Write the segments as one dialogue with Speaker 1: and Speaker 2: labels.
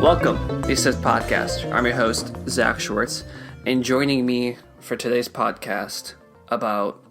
Speaker 1: Welcome, This Is Podcast. I'm your host, Zach Schwartz, and joining me for today's podcast about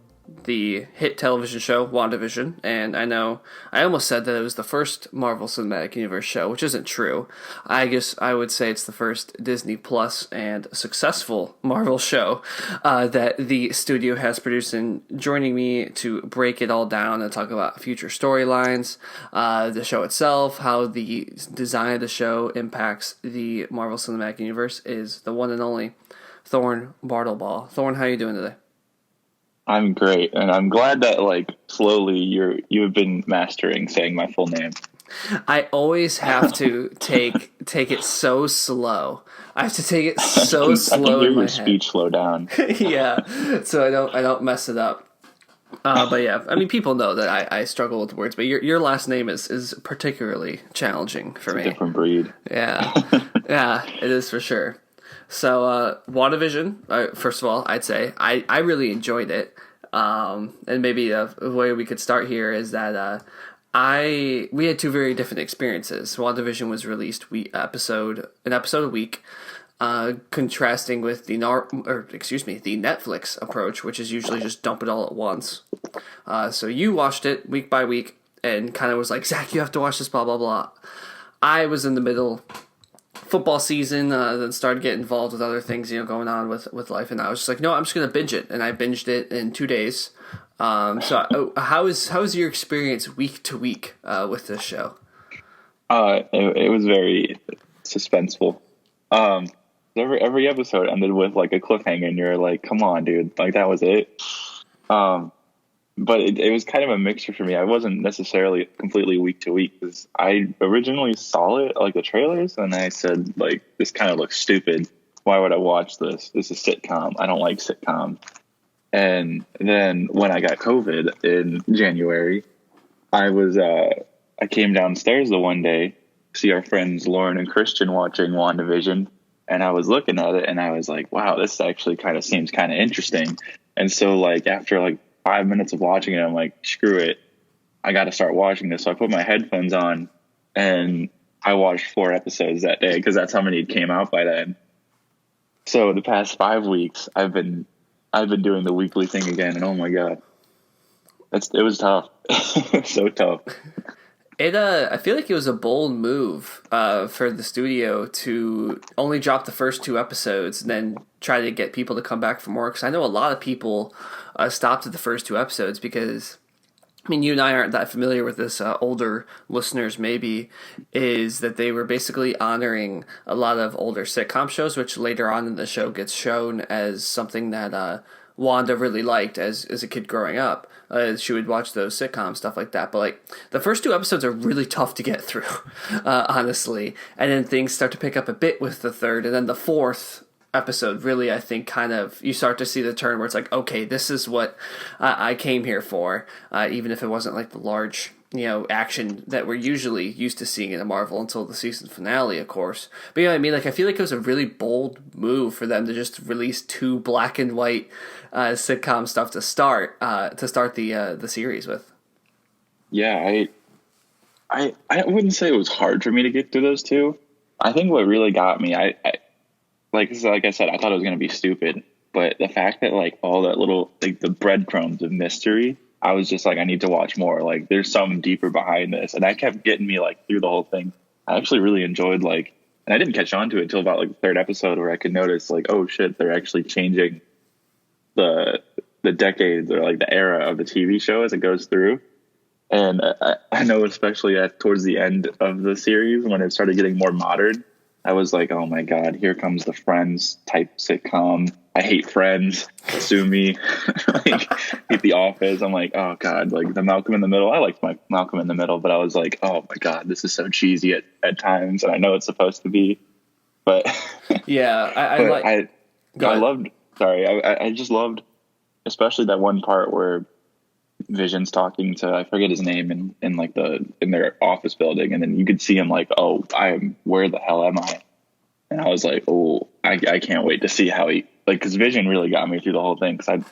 Speaker 1: the hit television show, WandaVision, and I know I almost said that it was the first Marvel Cinematic Universe show, which isn't true. I guess I would say it's the first Disney Plus and successful Marvel show that the studio has produced, and joining me to break it all down and talk about future storylines, the show itself, how the design of the show impacts the Marvel Cinematic Universe is the one and only Thorin Bartleball. Thorin, how are you doing today?
Speaker 2: I'm great, and I'm glad that slowly you have been mastering saying my full name.
Speaker 1: I always have to take it so slow. I have to take it so slow. I can hear
Speaker 2: your speech slow down.
Speaker 1: Yeah, so I don't mess it up. But yeah, I mean, people know that I struggle with words, but your last name is particularly challenging for me.
Speaker 2: It's a different breed.
Speaker 1: Yeah, yeah, it is for sure. So, WandaVision, first of all, I'd say I really enjoyed it. And maybe a way we could start here is that we had two very different experiences. WandaVision was released an episode a week, contrasting with the Netflix approach, which is usually just dump it all at once. So you watched it week by week and kind of was like, Zach, you have to watch this, blah, blah, blah. I was in the middle football season, then started getting involved with other things, going on with life, and I was just like, no, I'm just gonna binge it, and I binged it in 2 days. So how is your experience week to week with this show?
Speaker 2: It was very suspenseful. Every episode ended with a cliffhanger, and you're like, come on, dude, that was it. But it was kind of a mixture for me. I wasn't necessarily completely week to week because I originally saw it, the trailers, and I said, this kind of looks stupid. Why would I watch this? This is a sitcom. I don't like sitcoms. And then when I got COVID in January, I came downstairs the one day to see our friends Lauren and Christian watching WandaVision, and I was looking at it, and I was like, wow, this actually kind of seems kind of interesting. And so after 5 minutes of watching it, I'm like, screw it, I got to start watching this. So I put my headphones on and I watched 4 episodes that day because that's how many came out by then. So the past 5 weeks, I've been doing the weekly thing again, and oh my god, it was tough. So tough.
Speaker 1: I feel like it was a bold move for the studio to only drop the first 2 episodes and then try to get people to come back for more. Because I know a lot of people stopped at the first 2 episodes because, I mean, you and I aren't that familiar with this. Older listeners maybe, is that they were basically honoring a lot of older sitcom shows, which later on in the show gets shown as something that Wanda really liked as a kid growing up. She would watch those sitcoms, stuff like that. But the first 2 episodes are really tough to get through, honestly. And then things start to pick up a bit with the third, and then the 4th episode really, I think, kind of, you start to see the turn where it's like, okay, this is what I came here for, even if it wasn't the large action that we're usually used to seeing in a Marvel until the season finale, of course. But I mean, I feel like it was a really bold move for them to just release 2 black and white sitcom stuff to start the series with.
Speaker 2: Yeah, I wouldn't say it was hard for me to get through those 2. I think what really got me, like I said, I thought it was going to be stupid, but the fact that all that little the breadcrumbs of mystery, I was just I need to watch more. There's something deeper behind this, and that kept getting me through the whole thing. I actually really enjoyed and I didn't catch on to it until about the 3rd episode where I could notice oh shit, they're actually changing the decades or the era of the TV show as it goes through. And I know especially towards the end of the series when it started getting more modern, I was like, oh my god, here comes the Friends type sitcom. I hate Friends. Sue me. Hate The Office. I'm like, oh god, the Malcolm in the Middle. I liked my Malcolm in the Middle, but I was like, oh my god, this is so cheesy at times, and I know it's supposed to be, but
Speaker 1: yeah,
Speaker 2: I just loved, especially that one part where Vision's talking to, I forget his name, in their office building, and then you could see him where the hell am I? And I was like, oh, I can't wait to see how he, because Vision really got me through the whole thing, because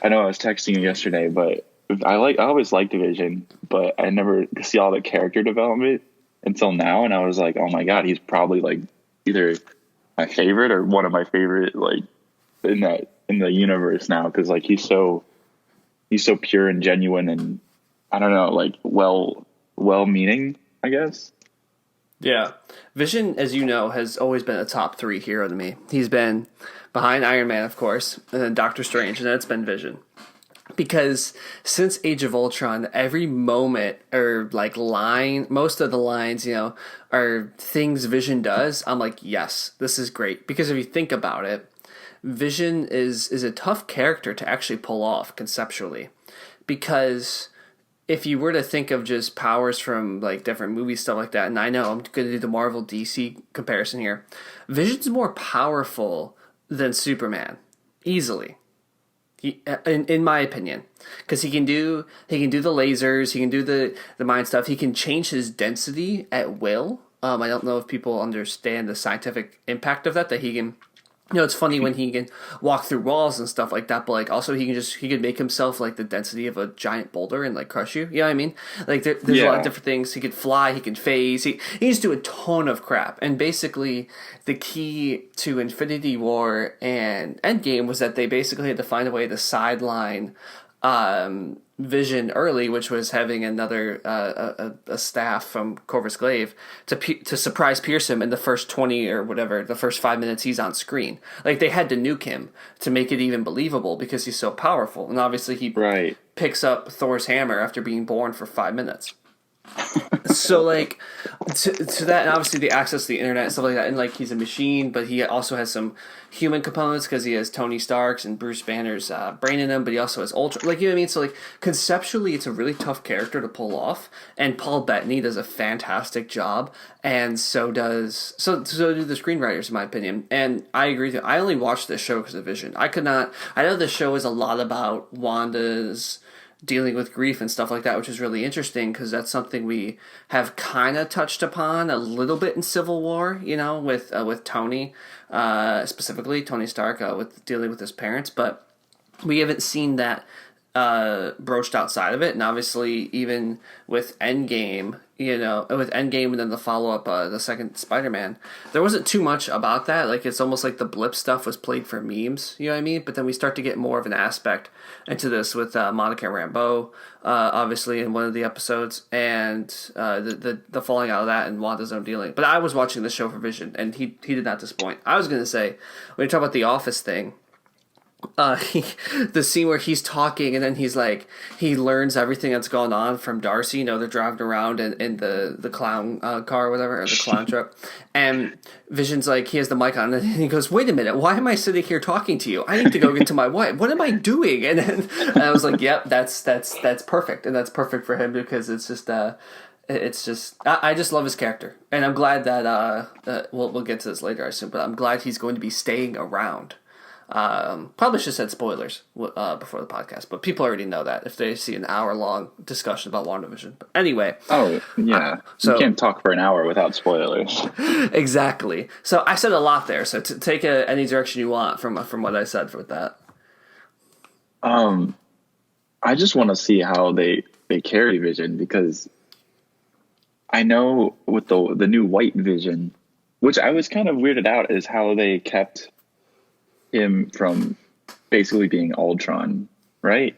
Speaker 2: I know I was texting you yesterday, but I always liked Vision, but I never see all the character development until now, and I was like, oh my god, he's probably like either my favorite or one of my favorite like in the universe now, because like he's so pure and genuine, and I don't know, like well meaning, I guess.
Speaker 1: Yeah. Vision, as you know, has always been a top 3 hero to me. He's been behind Iron Man, of course, and then Doctor Strange, and then it's been Vision. Because since Age of Ultron, every moment or like line, most of the lines, are things Vision does. I'm like, yes, this is great. Because if you think about it, Vision is a tough character to actually pull off conceptually. Because if you were to think of just powers from like different movies, stuff like that, and I know I'm going to do the Marvel DC comparison here, Vision's more powerful than Superman, easily. In my opinion, because he can do the lasers, he can do the mind stuff, he can change his density at will. I don't know if people understand the scientific impact of that he can. It's funny when he can walk through walls and stuff like that, but like also he can make himself like the density of a giant boulder and like crush you. You know what I mean? Like there's a lot of different things. He could fly, he can phase, he can just do a ton of crap. And basically the key to Infinity War and Endgame was that they basically had to find a way to sideline Vision early, which was having another a staff from Corvus Glaive to surprise pierce him in the first 20 or whatever, the first 5 minutes he's on screen. Like they had to nuke him to make it even believable because he's so powerful. And obviously he picks up Thor's hammer after being born for 5 minutes. So like to that, and obviously the access to the internet and stuff like that, and like he's a machine, but he also has some human components because he has Tony Stark's and Bruce Banner's brain in him, but he also has Ultra, like, you know what I mean? So like conceptually it's a really tough character to pull off, and Paul Bettany does a fantastic job, and so do the screenwriters in my opinion. And I agree with you. I only watched this show because of Vision. I know this show is a lot about Wanda's dealing with grief and stuff like that, which is really interesting because that's something we have kind of touched upon a little bit in Civil War, with Tony, specifically Tony Stark, with dealing with his parents, but we haven't seen that broached outside of it. And obviously even with Endgame, and then the follow-up, the second Spider-Man, there wasn't too much about that. Like, it's almost like the blip stuff was played for memes, you know what I mean? But then we start to get more of an aspect into this with Monica Rambeau, obviously, in one of the episodes, and the falling out of that and Wanda's own dealing. But I was watching the show for Vision, and he did not disappoint. I was going to say, when you talk about the Office thing, the scene where he's talking and then he's like, he learns everything that's gone on from Darcy. They're driving around in the clown car or whatever, or the clown truck, and Vision's like, he has the mic on and he goes, wait a minute, why am I sitting here talking to you? I need to go get to my wife. What am I doing? And I was like, yep, that's perfect, and that's perfect for him because it's just I just love his character, and I'm glad that we'll get to this later, I assume, but I'm glad he's going to be staying around. Probably should have said spoilers before the podcast, but people already know that if they see an hour-long discussion about WandaVision. But anyway.
Speaker 2: Oh, yeah. So you can't talk for an hour without spoilers.
Speaker 1: Exactly. So I said a lot there, so take any direction you want from what I said with that.
Speaker 2: I just want to see how they carry Vision, because I know with the new white Vision, which I was kind of weirded out, is how they kept him from basically being Ultron, right?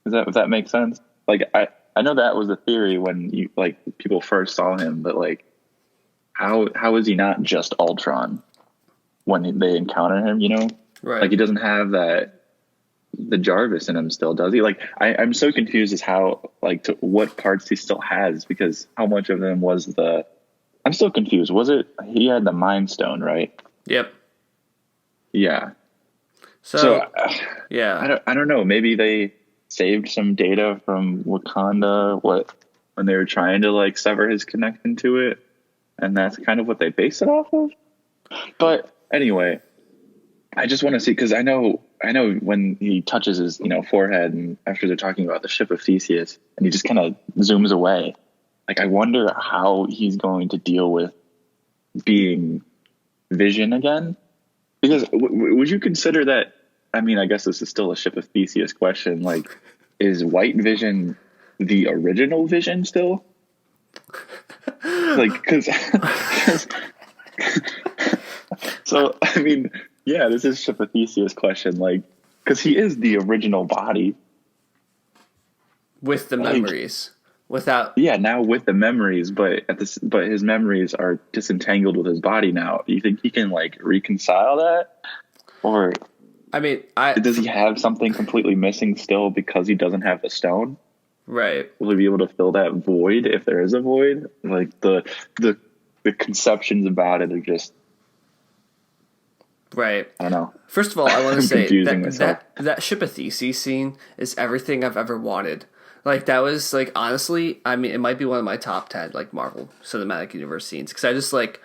Speaker 2: If that makes sense? Like, I know that was a theory when people first saw him, but like, how is he not just Ultron when they encounter him? Right? Like, he doesn't have the Jarvis in him still, does he? Like, I'm so confused as how, like, to what parts he still has, because how much of them was I'm still confused. Was it he had the Mind Stone, right?
Speaker 1: Yep.
Speaker 2: Yeah.
Speaker 1: So yeah,
Speaker 2: I don't know. Maybe they saved some data from Wakanda when they were trying to like sever his connection to it, and that's kind of what they base it off of. But anyway, I just want to see, because I know when he touches his forehead, and after they're talking about the ship of Theseus, and he just kind of zooms away. Like, I wonder how he's going to deal with being Vision again. Because would you consider that I mean, I guess this is still a Ship of Theseus question. Like, is White Vision the original Vision still? Like, because so I mean, yeah, this is Ship of Theseus question. Like, because he is the original body
Speaker 1: with the memories. Without,
Speaker 2: yeah, now with the memories, but his memories are disentangled with his body now. Do you think he can like reconcile that, or
Speaker 1: I mean,
Speaker 2: does he have something completely missing still because he doesn't have the stone?
Speaker 1: Right.
Speaker 2: Will he be able to fill that void if there is a void? Like the conceptions about it are just
Speaker 1: right.
Speaker 2: I don't know.
Speaker 1: First of all, I want to say
Speaker 2: that
Speaker 1: that Ship of Theseus scene is everything I've ever wanted. Like, that was, like, honestly, I mean, it might be one of my top 10, like, Marvel Cinematic Universe scenes. Because I just, like,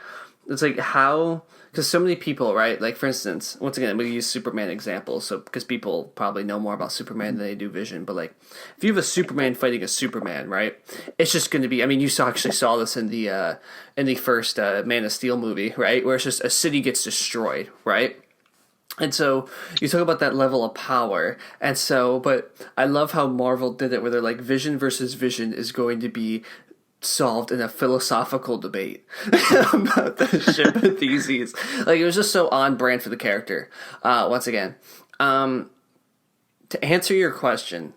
Speaker 1: it's like how, because so many people, right? Like, for instance, once again, we use Superman examples, so, because people probably know more about Superman than they do Vision. But, like, if you have a Superman fighting a Superman, right? It's just going to be, I mean, actually saw this in the first Man of Steel movie, right? Where it's just a city gets destroyed, right? And so you talk about that level of power. And so, but I love how Marvel did it where they're like, Vision versus Vision is going to be solved in a philosophical debate about the Ship of Theseus. Like, it was just so on brand for the character. Once again, to answer your question,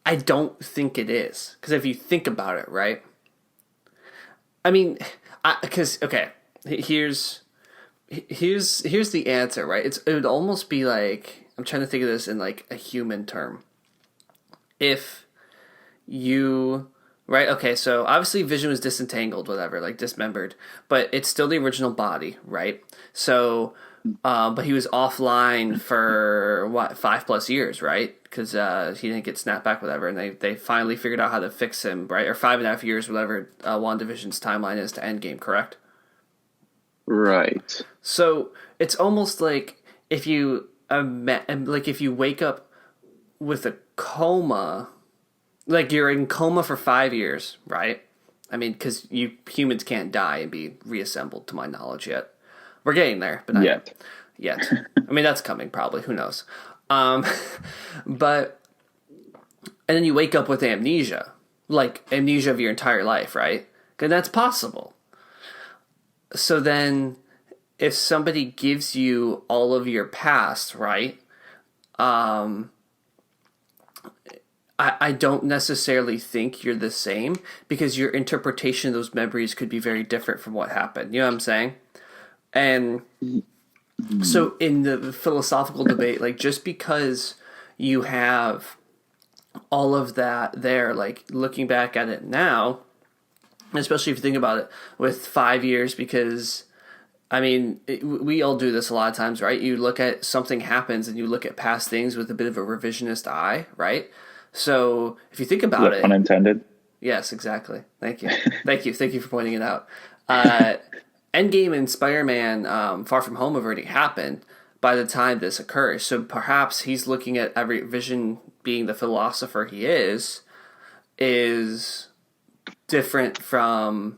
Speaker 1: I don't think it is. Because if you think about it, right? I mean, okay, here's the answer, right? It would almost be like, I'm trying to think of this in like a human term. If you, right? Okay, so obviously Vision was disentangled, whatever, like dismembered, but it's still the original body, right? So, but he was offline for what, 5+ years, right? Because he didn't get snapped back, whatever, and they finally figured out how to fix him, right? Or 5.5 years, whatever WandaVision's timeline is to Endgame, correct?
Speaker 2: Right.
Speaker 1: So it's almost like if you if you wake up with a coma, like you're in coma for 5 years, right? I mean, because humans can't die and be reassembled, to my knowledge, yet. We're getting there, but not yet. I mean, that's coming probably. Who knows? But and then you wake up with amnesia, like amnesia of your entire life, right? And that's possible. So then, if somebody gives you all of your past, right? I don't necessarily think you're the same because your interpretation of those memories could be very different from what happened. You know what I'm saying? And so in the philosophical debate, like just because you have all of that there, like looking back at it now, especially if you think about it with 5 years, because I mean, we all do this a lot of times, right? You look at something happens and you look at past things with a bit of a revisionist eye, right? So if you think about it,
Speaker 2: pun intended.
Speaker 1: Yes, exactly. Thank you, thank you for pointing it out. Endgame and Spider-Man: Far From Home have already happened by the time this occurs. So perhaps he's looking at every Vision, being the philosopher he is different from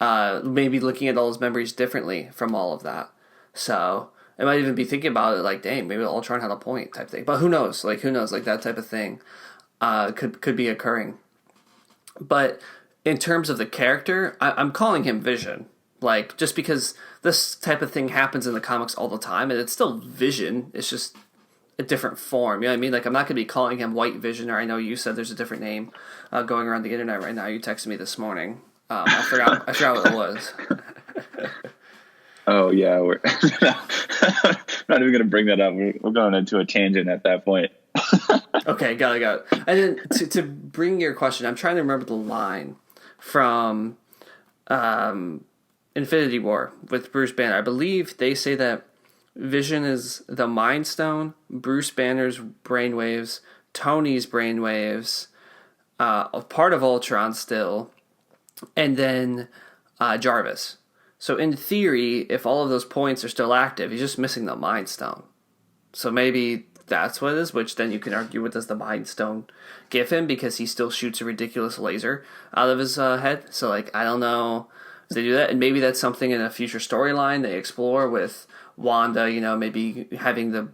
Speaker 1: maybe looking at all his memories differently from all of that. So I might even be thinking about it like, dang, maybe Ultron had a point type thing. But who knows? Like, that type of thing could be occurring. But in terms of the character, I'm calling him Vision. Like, just because this type of thing happens in the comics all the time, and it's still Vision. It's just a different form. You know what I mean? Like, I'm not going to be calling him White Vision, or I know you said there's a different name going around the internet right now. You texted me this morning. I forgot what it was.
Speaker 2: Oh, yeah. We're not even going to bring that up. We're going into a tangent at that point.
Speaker 1: Okay, got it. And then to bring your question, I'm trying to remember the line from Infinity War with Bruce Banner. I believe they say that Vision is the Mind Stone, Bruce Banner's brainwaves, Tony's brainwaves, a part of Ultron still, and then Jarvis. So in theory, if all of those points are still active, he's just missing the Mind Stone. So maybe that's what it is, which then you can argue, what does the Mind Stone give him? Because he still shoots a ridiculous laser out of his head. So, like, I don't know if they do that. And maybe that's something in a future storyline they explore with Wanda, maybe having the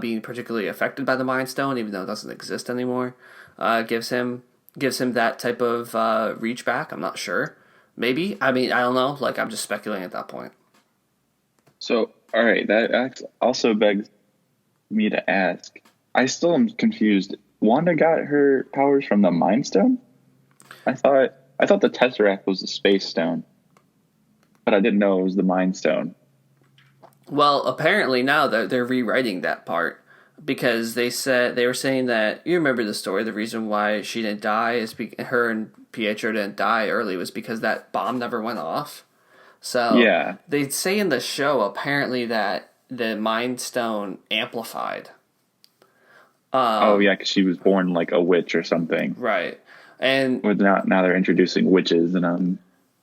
Speaker 1: being particularly affected by the Mind Stone, even though it doesn't exist anymore, gives him that type of reach back. I'm not sure. Maybe. I mean, I don't know. Like, I'm just speculating at that point.
Speaker 2: So, all right, that also begs me to ask. I still am confused. Wanda got her powers from the Mind Stone? I thought the Tesseract was the Space Stone, but I didn't know it was the Mind Stone.
Speaker 1: Well, apparently now they're rewriting that part because they were saying that you remember the story. The reason why she didn't die is her and Pietro didn't die early was because that bomb never went off. So
Speaker 2: yeah,
Speaker 1: they say in the show apparently that the Mind Stone amplified.
Speaker 2: oh yeah, because she was born like a witch or something.
Speaker 1: Right, and
Speaker 2: with now they're introducing witches, and I'm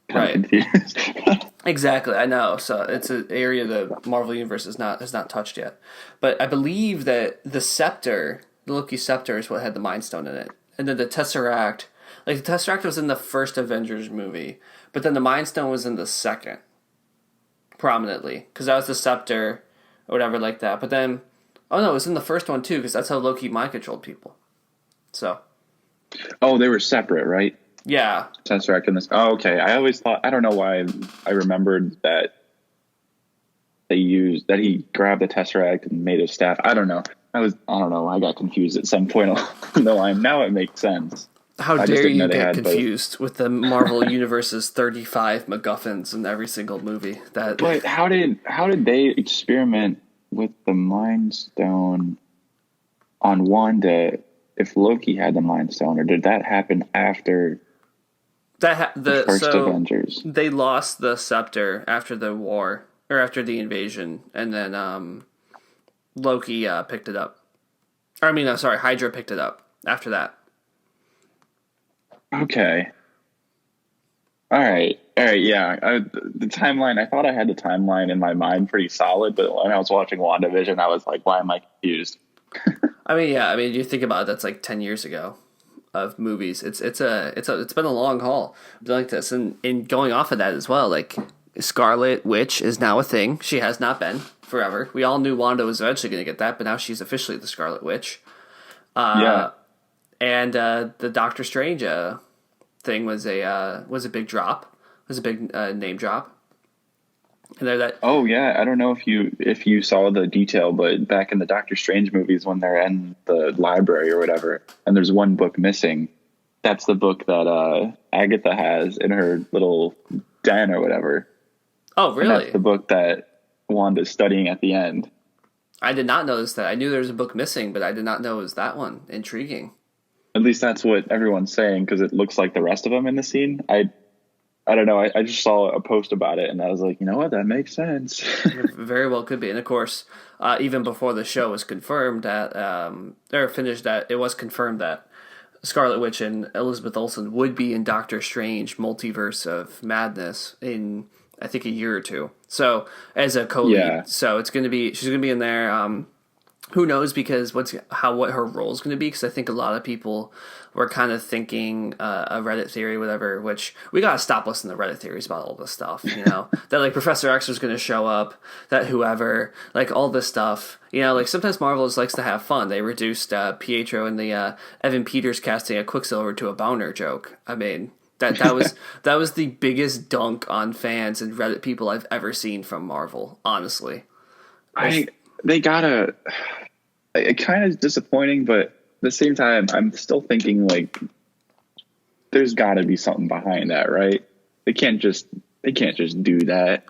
Speaker 2: kind of confused.
Speaker 1: Exactly, I know. So it's an area the Marvel Universe has not touched yet. But I believe that the scepter, the Loki scepter, is what had the Mind Stone in it, and then the Tesseract, like the Tesseract was in the first Avengers movie, but then the Mind Stone was in the second, prominently, because that was the scepter, or whatever like that. But then, oh no, it was in the first one too, because that's how Loki mind controlled people. So.
Speaker 2: Oh, they were separate, right?
Speaker 1: Yeah.
Speaker 2: Tesseract and this. Oh, okay. I always thought, I don't know why I remembered that he grabbed the Tesseract and made his staff. I don't know. I don't know. I got confused at some point along the line. Now it makes sense.
Speaker 1: How dare you get confused with the Marvel Universe's 35 MacGuffins in every single movie?
Speaker 2: But how did they experiment with the Mind Stone on Wanda if Loki had the Mind Stone, or did that happen after the first Avengers?
Speaker 1: They lost the scepter after the war, or after the invasion, and then Loki picked it up. Hydra picked it up after that.
Speaker 2: Okay. All right, yeah. The timeline, I thought I had the timeline in my mind pretty solid, but when I was watching WandaVision, I was like, why am I confused?
Speaker 1: You think about it, that's like 10 years ago of movies. It's been a long haul like this, and going off of that as well, like Scarlet Witch is now a thing. She has not been forever. We all knew Wanda was eventually going to get that, but now she's officially the Scarlet Witch.
Speaker 2: Yeah.
Speaker 1: And the Doctor Strange thing was a big drop. It was a big name drop. And
Speaker 2: oh yeah, I don't know if you saw the detail, but back in the Doctor Strange movies, when they're in the library or whatever, and there's one book missing, that's the book that Agatha has in her little den or whatever.
Speaker 1: Oh, really?
Speaker 2: And that's the book that Wanda's studying at the end.
Speaker 1: I did not notice that. I knew there was a book missing, but I did not know it was that one. Intriguing.
Speaker 2: At least that's what everyone's saying, because it looks like the rest of them in the scene. I don't know. I just saw a post about it, and I was like, you know what? That makes sense.
Speaker 1: Very well could be. And of course, even before the show was confirmed that, it was confirmed that Scarlet Witch and Elizabeth Olsen would be in Doctor Strange Multiverse of Madness in, I think, a year or two. So, as a co-lead. Yeah. So, she's going to be in there. Who knows, because what her role is going to be, because I think a lot of people were kind of thinking a Reddit theory, whatever, which we got to stop listening to Reddit theories about all this stuff, that like Professor X was going to show up, that whoever, like all this stuff, like sometimes Marvel just likes to have fun. They reduced Pietro and the Evan Peters casting a Quicksilver to a boner joke. I mean, that was the biggest dunk on fans and Reddit people I've ever seen from Marvel, honestly.
Speaker 2: They gotta. It kind of disappointing, but at the same time, I'm still thinking like there's got to be something behind that, right? They can't just do that.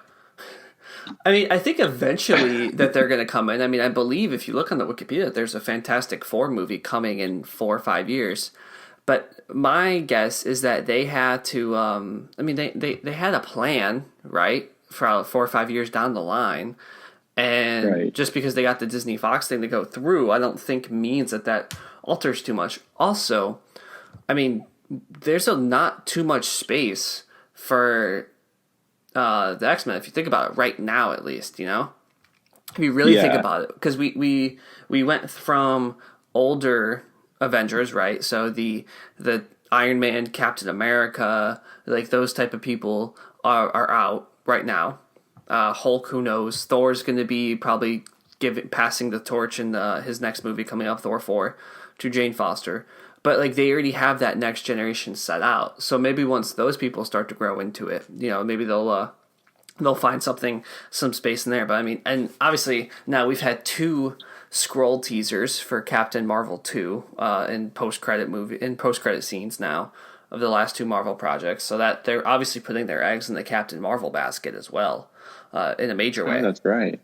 Speaker 1: I mean, I think eventually that they're going to come in. I mean, I believe if you look on the Wikipedia, there's a Fantastic Four movie coming in 4 or 5 years. But my guess is that they had to. They had a plan, right, for 4 or 5 years down the line. And just because they got the Disney Fox thing to go through, I don't think means that alters too much. Also, I mean, there's not too much space for the X-Men, if you think about it right now, at least, if you really think about it. Because we went from older Avengers, right? So the Iron Man, Captain America, like those type of people are out right now. Hulk, who knows? Thor's going to be probably passing the torch in his next movie coming up, Thor 4, to Jane Foster. But like they already have that next generation set out. So maybe once those people start to grow into it, maybe they'll find some space in there. But I mean, and obviously now we've had 2 scroll teasers for Captain Marvel 2 in post-credit scenes now of the last 2 Marvel projects. So that they're obviously putting their eggs in the Captain Marvel basket as well, in a major way.
Speaker 2: Oh, that's right.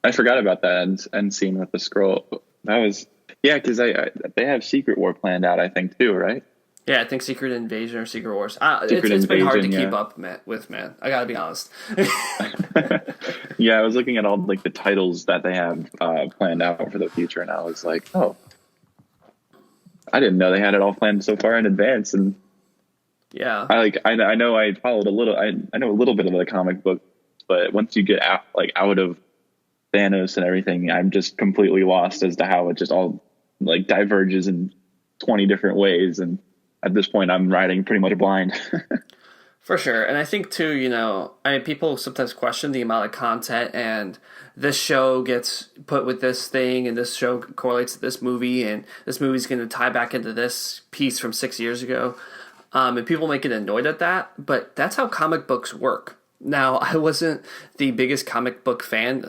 Speaker 2: I forgot about that end scene with the scroll. That was, yeah, because they have Secret War planned out, I think, too, right?
Speaker 1: Yeah, I think Secret Invasion or Secret Wars.
Speaker 2: It's been hard to
Speaker 1: keep up with, man. I gotta be honest.
Speaker 2: Yeah, I was looking at all like the titles that they have planned out for the future, and I was like, oh, I didn't know they had it all planned so far in advance. And
Speaker 1: yeah,
Speaker 2: I know I followed a little. I know a little bit of the comic book, but once you get out of Thanos and everything, I'm just completely lost as to how it just all like diverges in 20 different ways. And at this point, I'm riding pretty much blind.
Speaker 1: For sure. And I think too, people sometimes question the amount of content, and this show gets put with this thing, and this show correlates to this movie, and this movie's going to tie back into this piece from 6 years ago. And people might get annoyed at that, but that's how comic books work. Now, I wasn't the biggest comic book fan,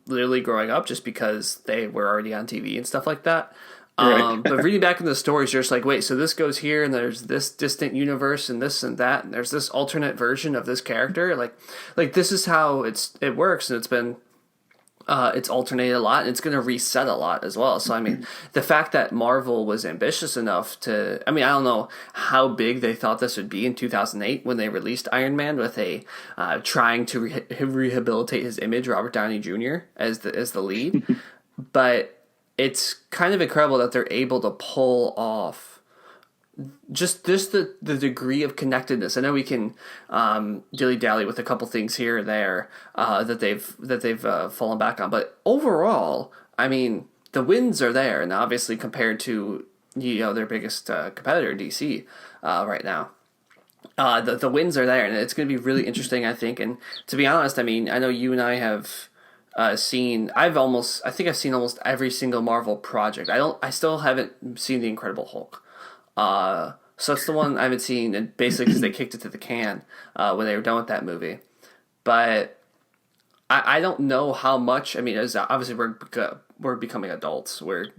Speaker 1: literally growing up, just because they were already on TV and stuff like that.
Speaker 2: Right.
Speaker 1: But reading back in the stories, you're just like, wait, so this goes here, and there's this distant universe, and this and that, and there's this alternate version of this character. Like this is how it works, and it's alternated a lot, and it's going to reset a lot as well. So, I mean, the fact that Marvel was ambitious enough to... I mean, I don't know how big they thought this would be in 2008 when they released Iron Man with trying to rehabilitate his image, Robert Downey Jr. as the lead. But it's kind of incredible that they're able to pull off just the degree of connectedness. I know we can dilly-dally with a couple things here or there that they've fallen back on, but overall, I mean, the wins are there, and obviously compared to their biggest competitor, DC, right now. The wins are there, and it's going to be really interesting, I think. And to be honest, I mean, I know you and I have I think I've seen almost every single Marvel project. I still haven't seen The Incredible Hulk. So that's the one I haven't seen, and basically because they kicked it to the can when they were done with that movie. But I don't know how much. I mean, as obviously we're becoming adults. We're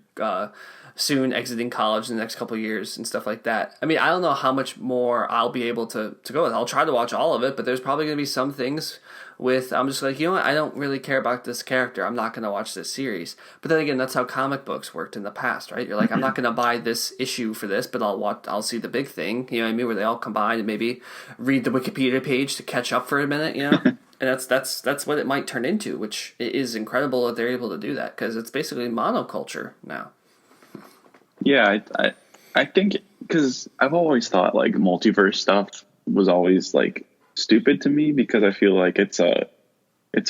Speaker 1: soon exiting college in the next couple of years and stuff like that. I mean, I don't know how much more I'll be able to go with. I'll try to watch all of it, but there's probably going to be some things I'm just like, what, I don't really care about this character. I'm not going to watch this series. But then again, that's how comic books worked in the past, right? You're like, I'm not going to buy this issue for this, but I'll see the big thing, you know what I mean, where they all combine and maybe read the Wikipedia page to catch up for a minute, And that's what it might turn into, which is incredible that they're able to do that, because it's basically monoculture now.
Speaker 2: Yeah, I think, because I've always thought like multiverse stuff was always like stupid to me, because I feel like it's a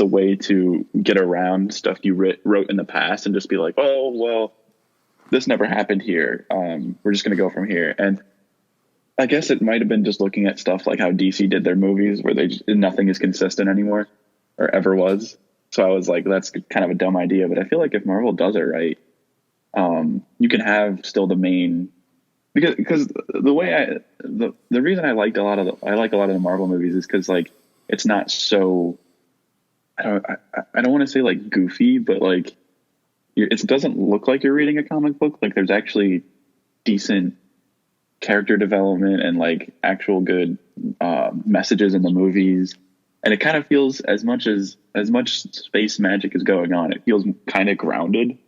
Speaker 2: way to get around stuff you wrote in the past and just be like, oh, well, this never happened here. We're just going to go from here. And I guess it might have been just looking at stuff like how DC did their movies, where nothing is consistent anymore, or ever was. So I was like, that's kind of a dumb idea. But I feel like if Marvel does it right, you can have still the main, because the way the reason I like a lot of the Marvel movies is because like it's not so, I don't want to say like goofy, but like it doesn't look like you're reading a comic book. Like there's actually decent character development and like actual good messages in the movies, and it kind of feels as much space magic is going on, it feels kind of grounded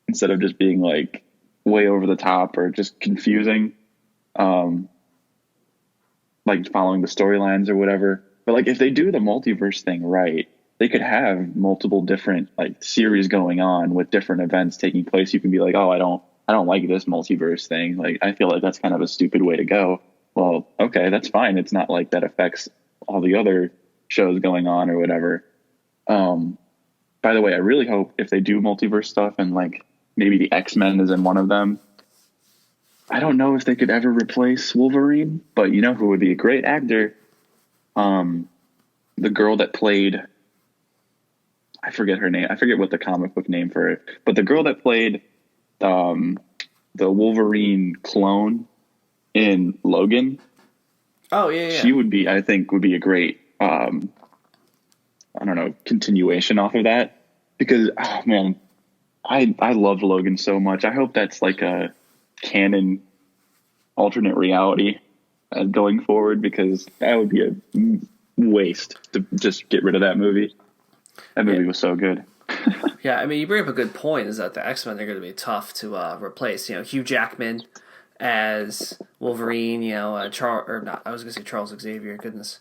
Speaker 2: instead of just being like way over the top or just confusing, like following the storylines or whatever. But like if they do the multiverse thing right, they could have multiple different like series going on with different events taking place. You can be like, oh, I don't like this multiverse thing. Like, I feel like that's kind of a stupid way to go. Well, okay, that's fine. It's not like that affects all the other shows going on or whatever. By the way, I really hope if they do multiverse stuff and like maybe the X-Men is in one of them, I don't know if they could ever replace Wolverine, but you know who would be a great actor? The girl that played, I forget her name. I forget what the comic book name for it. But the girl that played um, the Wolverine clone in Logan,
Speaker 1: Oh yeah, yeah.
Speaker 2: she would be, I think, would be a great, I don't know, continuation off of that. Because, oh man, I love Logan so much. I hope that's like a canon alternate reality going forward, because that would be a waste to just get rid of that movie. That movie was so good.
Speaker 1: Yeah, I mean, you bring up a good point. Is that the X-Men are going to be tough to replace? You know, Hugh Jackman as Wolverine. You know, Charles or not? I was going to say Charles Xavier. Goodness,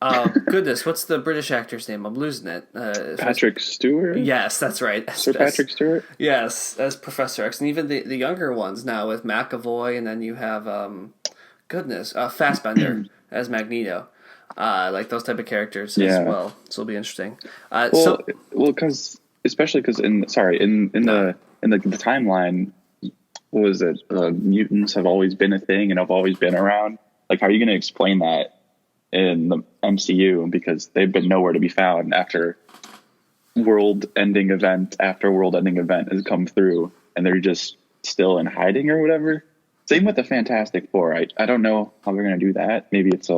Speaker 1: goodness. What's the British actor's name? I'm losing it.
Speaker 2: Patrick Stewart.
Speaker 1: Yes, that's right.
Speaker 2: Sir Patrick Stewart.
Speaker 1: Yes, as Professor X, and even the younger ones now with McAvoy, and then you have Fassbender as Magneto. Like those type of characters as well. So it'll be interesting.
Speaker 2: Because especially because in the timeline, what was it? Mutants have always been a thing and have always been around. Like, how are you going to explain that in the MCU? Because they've been nowhere to be found after world-ending event after world-ending event has come through, and they're just still in hiding or whatever. Same with the Fantastic Four. I don't know how they're going to do that. Maybe it's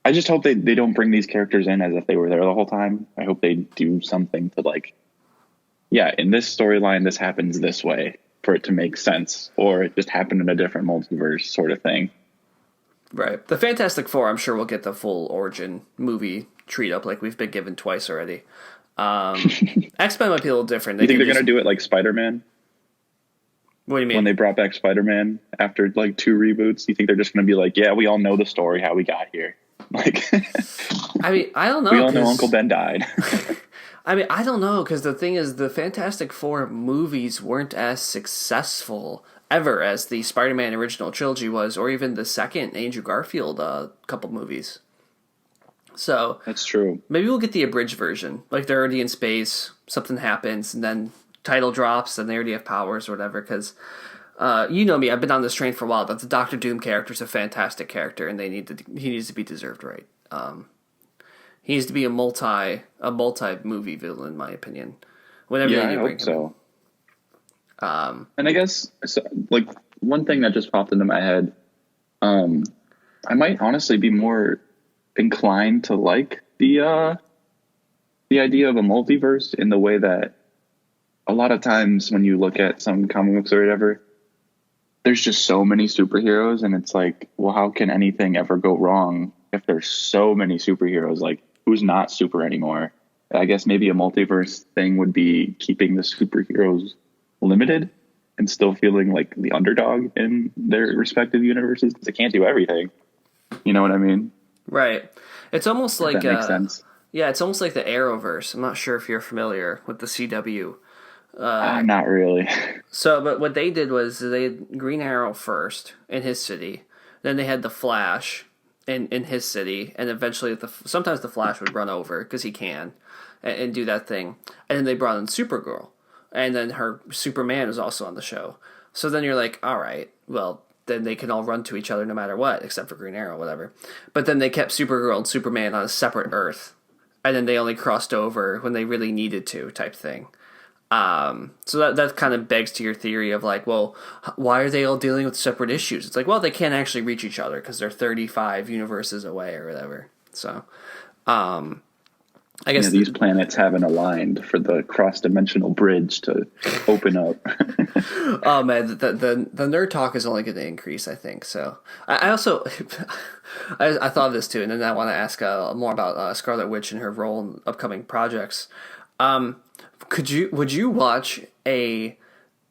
Speaker 2: I just hope they don't bring these characters in as if they were there the whole time. I hope they do something to like, yeah, in this storyline, this happens this way for it to make sense, or it just happened in a different multiverse sort of thing.
Speaker 1: Right. The Fantastic Four, I'm sure we'll get the full origin movie treat up like we've been given twice already. X-Men might be a little different.
Speaker 2: You think they're going to do it like Spider-Man?
Speaker 1: What do you mean?
Speaker 2: When they brought back Spider-Man after like 2 reboots, you think they're just going to be like, yeah, we all know the story, how we got here. Like,
Speaker 1: I mean, I don't know.
Speaker 2: We all know Uncle Ben died.
Speaker 1: I mean, I don't know, because the thing is, the Fantastic Four movies weren't as successful ever as the Spider-Man original trilogy was, or even the second Andrew Garfield couple movies. So
Speaker 2: that's true.
Speaker 1: Maybe we'll get the abridged version. Like, they're already in space, something happens, and then title drops, and they already have powers or whatever, because... you know me, I've been on this train for a while, but the Doctor Doom character is a fantastic character, and he needs to be deserved right. He needs to be a multi movie villain, in my opinion. Whenever
Speaker 2: I hope so. And I guess like one thing that just popped into my head, I might honestly be more inclined to like the idea of a multiverse, in the way that a lot of times when you look at some comic books or whatever, there's just so many superheroes, and it's like, well, how can anything ever go wrong if there's so many superheroes? Like, who's not super anymore? I guess maybe a multiverse thing would be keeping the superheroes limited and still feeling like the underdog in their respective universes, because they can't do everything. You know what I mean?
Speaker 1: Right. It's almost like
Speaker 2: that makes sense.
Speaker 1: Yeah, it's almost like the Arrowverse. I'm not sure if you're familiar with the CW.
Speaker 2: Not really.
Speaker 1: So, but what they did was they had Green Arrow first in his city, then they had the Flash in his city, and eventually sometimes the Flash would run over because he can and do that thing, and then they brought in Supergirl, and then her Superman was also on the show. So then you're like, all right, well, then they can all run to each other no matter what, except for Green Arrow, whatever. But then they kept Supergirl and Superman on a separate Earth, and then they only crossed over when they really needed to, type thing. So that kind of begs to your theory of like, well, why are they all dealing with separate issues? It's like, well, they can't actually reach each other because they're 35 universes away or whatever. So, I guess
Speaker 2: these planets haven't aligned for the cross-dimensional bridge to open up.
Speaker 1: Oh man, the nerd talk is only going to increase, I think. So I also I thought of this too, and then I want to ask more about Scarlet Witch and her role in upcoming projects. Would you watch a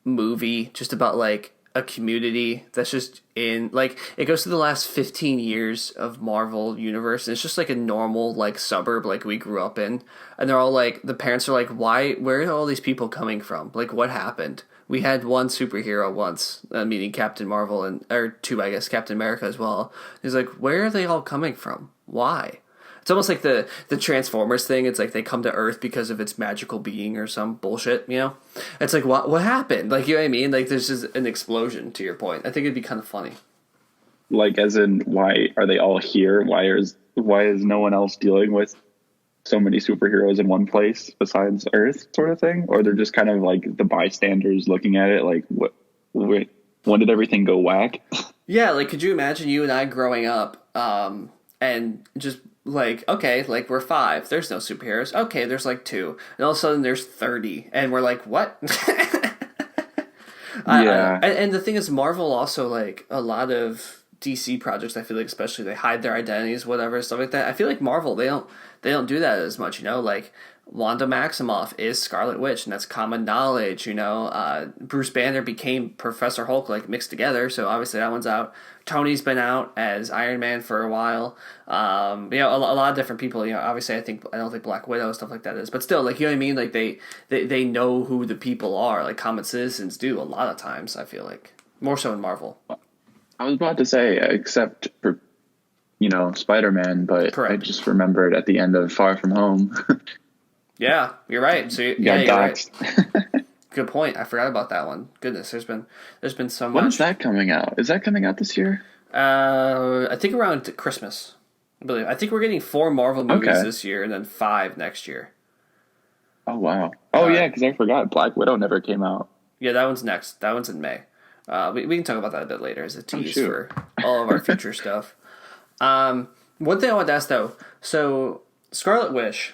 Speaker 1: movie just about like a community that's just in like it goes through the last 15 years of Marvel universe, and it's just like a normal like suburb like we grew up in, and they're all like, the parents are like, where are all these people coming from? Like, what happened? We had one superhero once, meaning Captain Marvel, or two, I guess, Captain America as well. He's like, where are they all coming from? Why? It's almost like the Transformers thing. It's like they come to Earth because of its magical being or some bullshit, you know? It's like, what happened? Like, you know what I mean? Like, there's just an explosion, to your point. I think it'd be kind of funny.
Speaker 2: Like, as in, why are they all here? Why is no one else dealing with so many superheroes in one place besides Earth, sort of thing, or they're just kind of like the bystanders looking at it, like when did everything go whack?
Speaker 1: Yeah, like could you imagine you and I growing up, and just like okay, like we're five. There's no superheroes. Okay, there's like two, and all of a sudden there's 30, and we're like, what?
Speaker 2: Yeah.
Speaker 1: And the thing is, Marvel also like a lot of DC projects. I feel like especially they hide their identities, whatever stuff like that. I feel like Marvel they don't do that as much. You know, like Wanda Maximoff is Scarlet Witch, and that's common knowledge. You know, Bruce Banner became Professor Hulk, like mixed together. So obviously that one's out. Tony's been out as Iron Man for a while. You know, a lot of different people. You know, obviously I don't think Black Widow stuff like that is, but still, like you know what I mean. Like they know who the people are. Like common citizens do a lot of times. I feel like more so in Marvel.
Speaker 2: I was about to say, except for Spider-Man, but
Speaker 1: Correct.
Speaker 2: I just remembered at the end of Far From Home.
Speaker 1: Yeah, you're right. So
Speaker 2: You got doxxed.
Speaker 1: Right. Good point. I forgot about that one. Goodness, there's been so much.
Speaker 2: When is that coming out? Is that coming out this year?
Speaker 1: I think around Christmas. I believe. I think we're getting 4 Marvel movies this year and then 5 next year.
Speaker 2: Oh wow. Oh yeah, because I forgot Black Widow never came out.
Speaker 1: Yeah, that one's next. That one's in May. We can talk about that a bit later as a tease for all of our future stuff. One thing I wanted to ask though. So Scarlet Witch,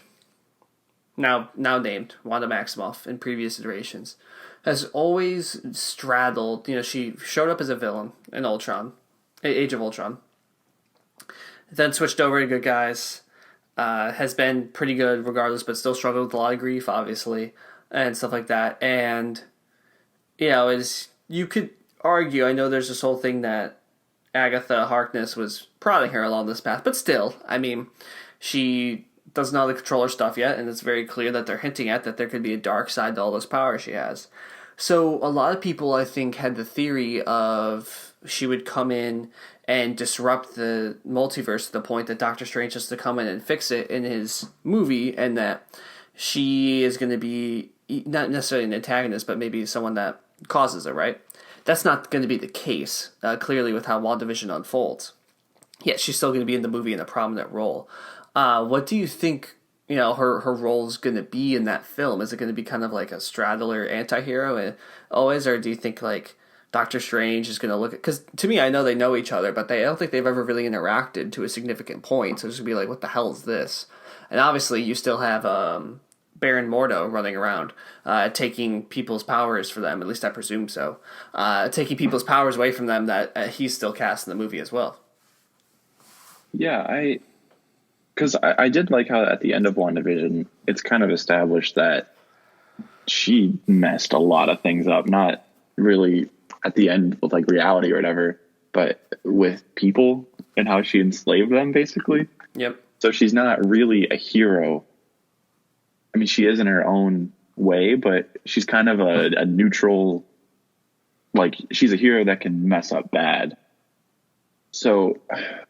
Speaker 1: now named Wanda Maximoff in previous iterations, has always straddled. You know, she showed up as a villain in Ultron, Age of Ultron. Then switched over to good guys. Has been pretty good regardless, but still struggled with a lot of grief, obviously, and stuff like that. And you know, you could argue. I know there's this whole thing that Agatha Harkness was prodding her along this path, but still, I mean, she doesn't know how to control her stuff yet, and it's very clear that they're hinting at that there could be a dark side to all this power she has. So a lot of people, I think, had the theory of she would come in and disrupt the multiverse to the point that Doctor Strange has to come in and fix it in his movie, and that she is going to be not necessarily an antagonist, but maybe someone that causes it, right? That's not going to be the case, clearly, with how WandaVision unfolds. Yet she's still going to be in the movie in a prominent role. What do you think, you know, her role is going to be in that film? Is it going to be kind of like a straddler anti-hero always, or do you think like Doctor Strange is going to look at... Because to me, I know they know each other, but I don't think they've ever really interacted to a significant point, so it's going to be like, what the hell is this? And obviously you still have Baron Mordo running around, taking people's powers for them, at least I presume so. Taking people's powers away from them that he's still cast in the movie as well.
Speaker 2: Yeah, because I did like how at the end of WandaVision, it's kind of established that she messed a lot of things up, not really at the end with like reality or whatever, but with people and how she enslaved them, basically.
Speaker 1: Yep.
Speaker 2: So she's not really a hero. I mean, she is in her own way, but she's kind of a neutral, like she's a hero that can mess up bad. So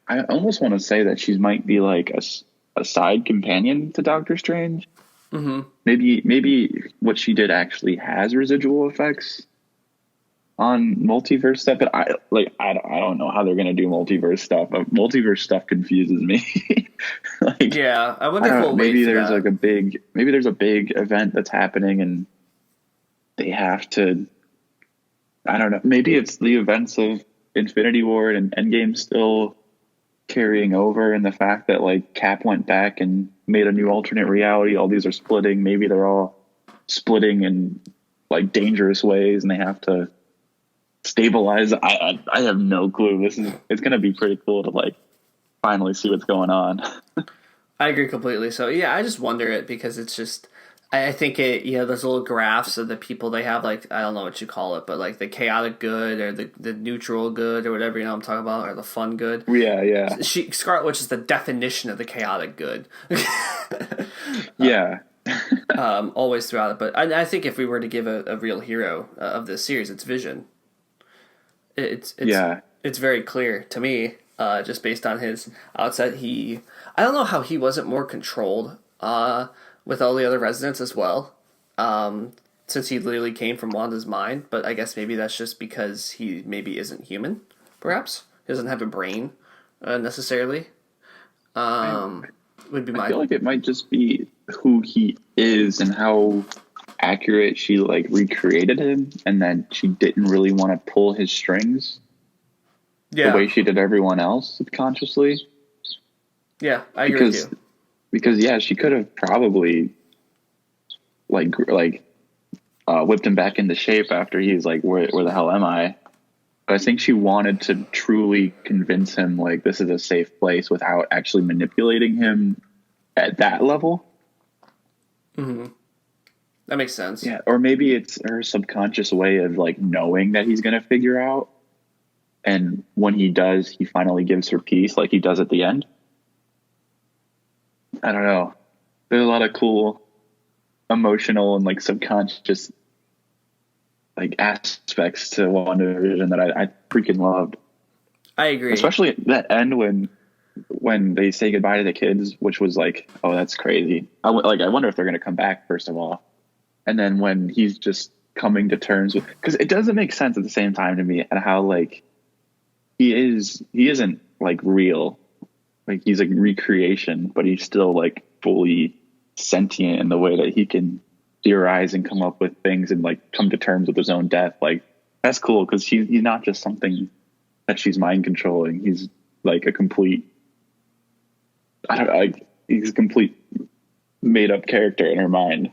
Speaker 2: I almost want to say that she might be like a side companion to Doctor Strange.
Speaker 1: Mm-hmm.
Speaker 2: Maybe what she did actually has residual effects on multiverse stuff, but I don't know how they're gonna do multiverse stuff. Multiverse stuff confuses me. Like,
Speaker 1: yeah, I wonder if we'll
Speaker 2: maybe
Speaker 1: wait for
Speaker 2: there's
Speaker 1: that.
Speaker 2: like maybe there's a big event that's happening and they have to. I don't know. Maybe it's the events of Infinity War and Endgame still carrying over, and the fact that like Cap went back and made a new alternate reality. All these are splitting. Maybe they're all splitting in like dangerous ways, and they have to stabilize. I have no clue. It's going to be pretty cool to like finally see what's going on.
Speaker 1: I agree completely. So yeah, I just wonder it because it's just I think it, you know, those little graphs of the people they have, like, I don't know what you call it, but like the chaotic good or the neutral good or whatever, you know what I'm talking about, or the fun good.
Speaker 2: Yeah.
Speaker 1: Scarlet Witch is the definition of the chaotic good.
Speaker 2: Yeah.
Speaker 1: Always throughout it. But I think if we were to give a real hero of this series, it's Vision. It's very clear to me, just based on his outset. I don't know how he wasn't more controlled with all the other residents as well, since he literally came from Wanda's mind. But I guess maybe that's just because he maybe isn't human, perhaps. He doesn't have a brain, necessarily. would be
Speaker 2: I
Speaker 1: my.
Speaker 2: feel like it might just be who he is and how accurate she like recreated him, and then she didn't really want to pull his strings the
Speaker 1: Yeah.
Speaker 2: way she did everyone else subconsciously.
Speaker 1: Yeah, I agree with you.
Speaker 2: Because yeah, she could have probably whipped him back into shape after he's like, where the hell am I? But I think she wanted to truly convince him like this is a safe place without actually manipulating him at that level.
Speaker 1: Mm-hmm. That makes sense.
Speaker 2: Yeah, or maybe it's her subconscious way of like knowing that he's going to figure out. And when he does, he finally gives her peace like he does at the end. I don't know. There's a lot of cool emotional and like subconscious like aspects to WandaVision that I freaking loved.
Speaker 1: I agree.
Speaker 2: Especially at that end when they say goodbye to the kids, which was like, oh, that's crazy. I wonder if they're going to come back, first of all. And then when he's just coming to terms with, because it doesn't make sense at the same time to me and how like he isn't like real. Like he's a recreation, but he's still like fully sentient in the way that he can theorize and come up with things and like come to terms with his own death. Like that's cool because he's not just something that she's mind controlling. He's like a complete, he's a complete made up character in her mind.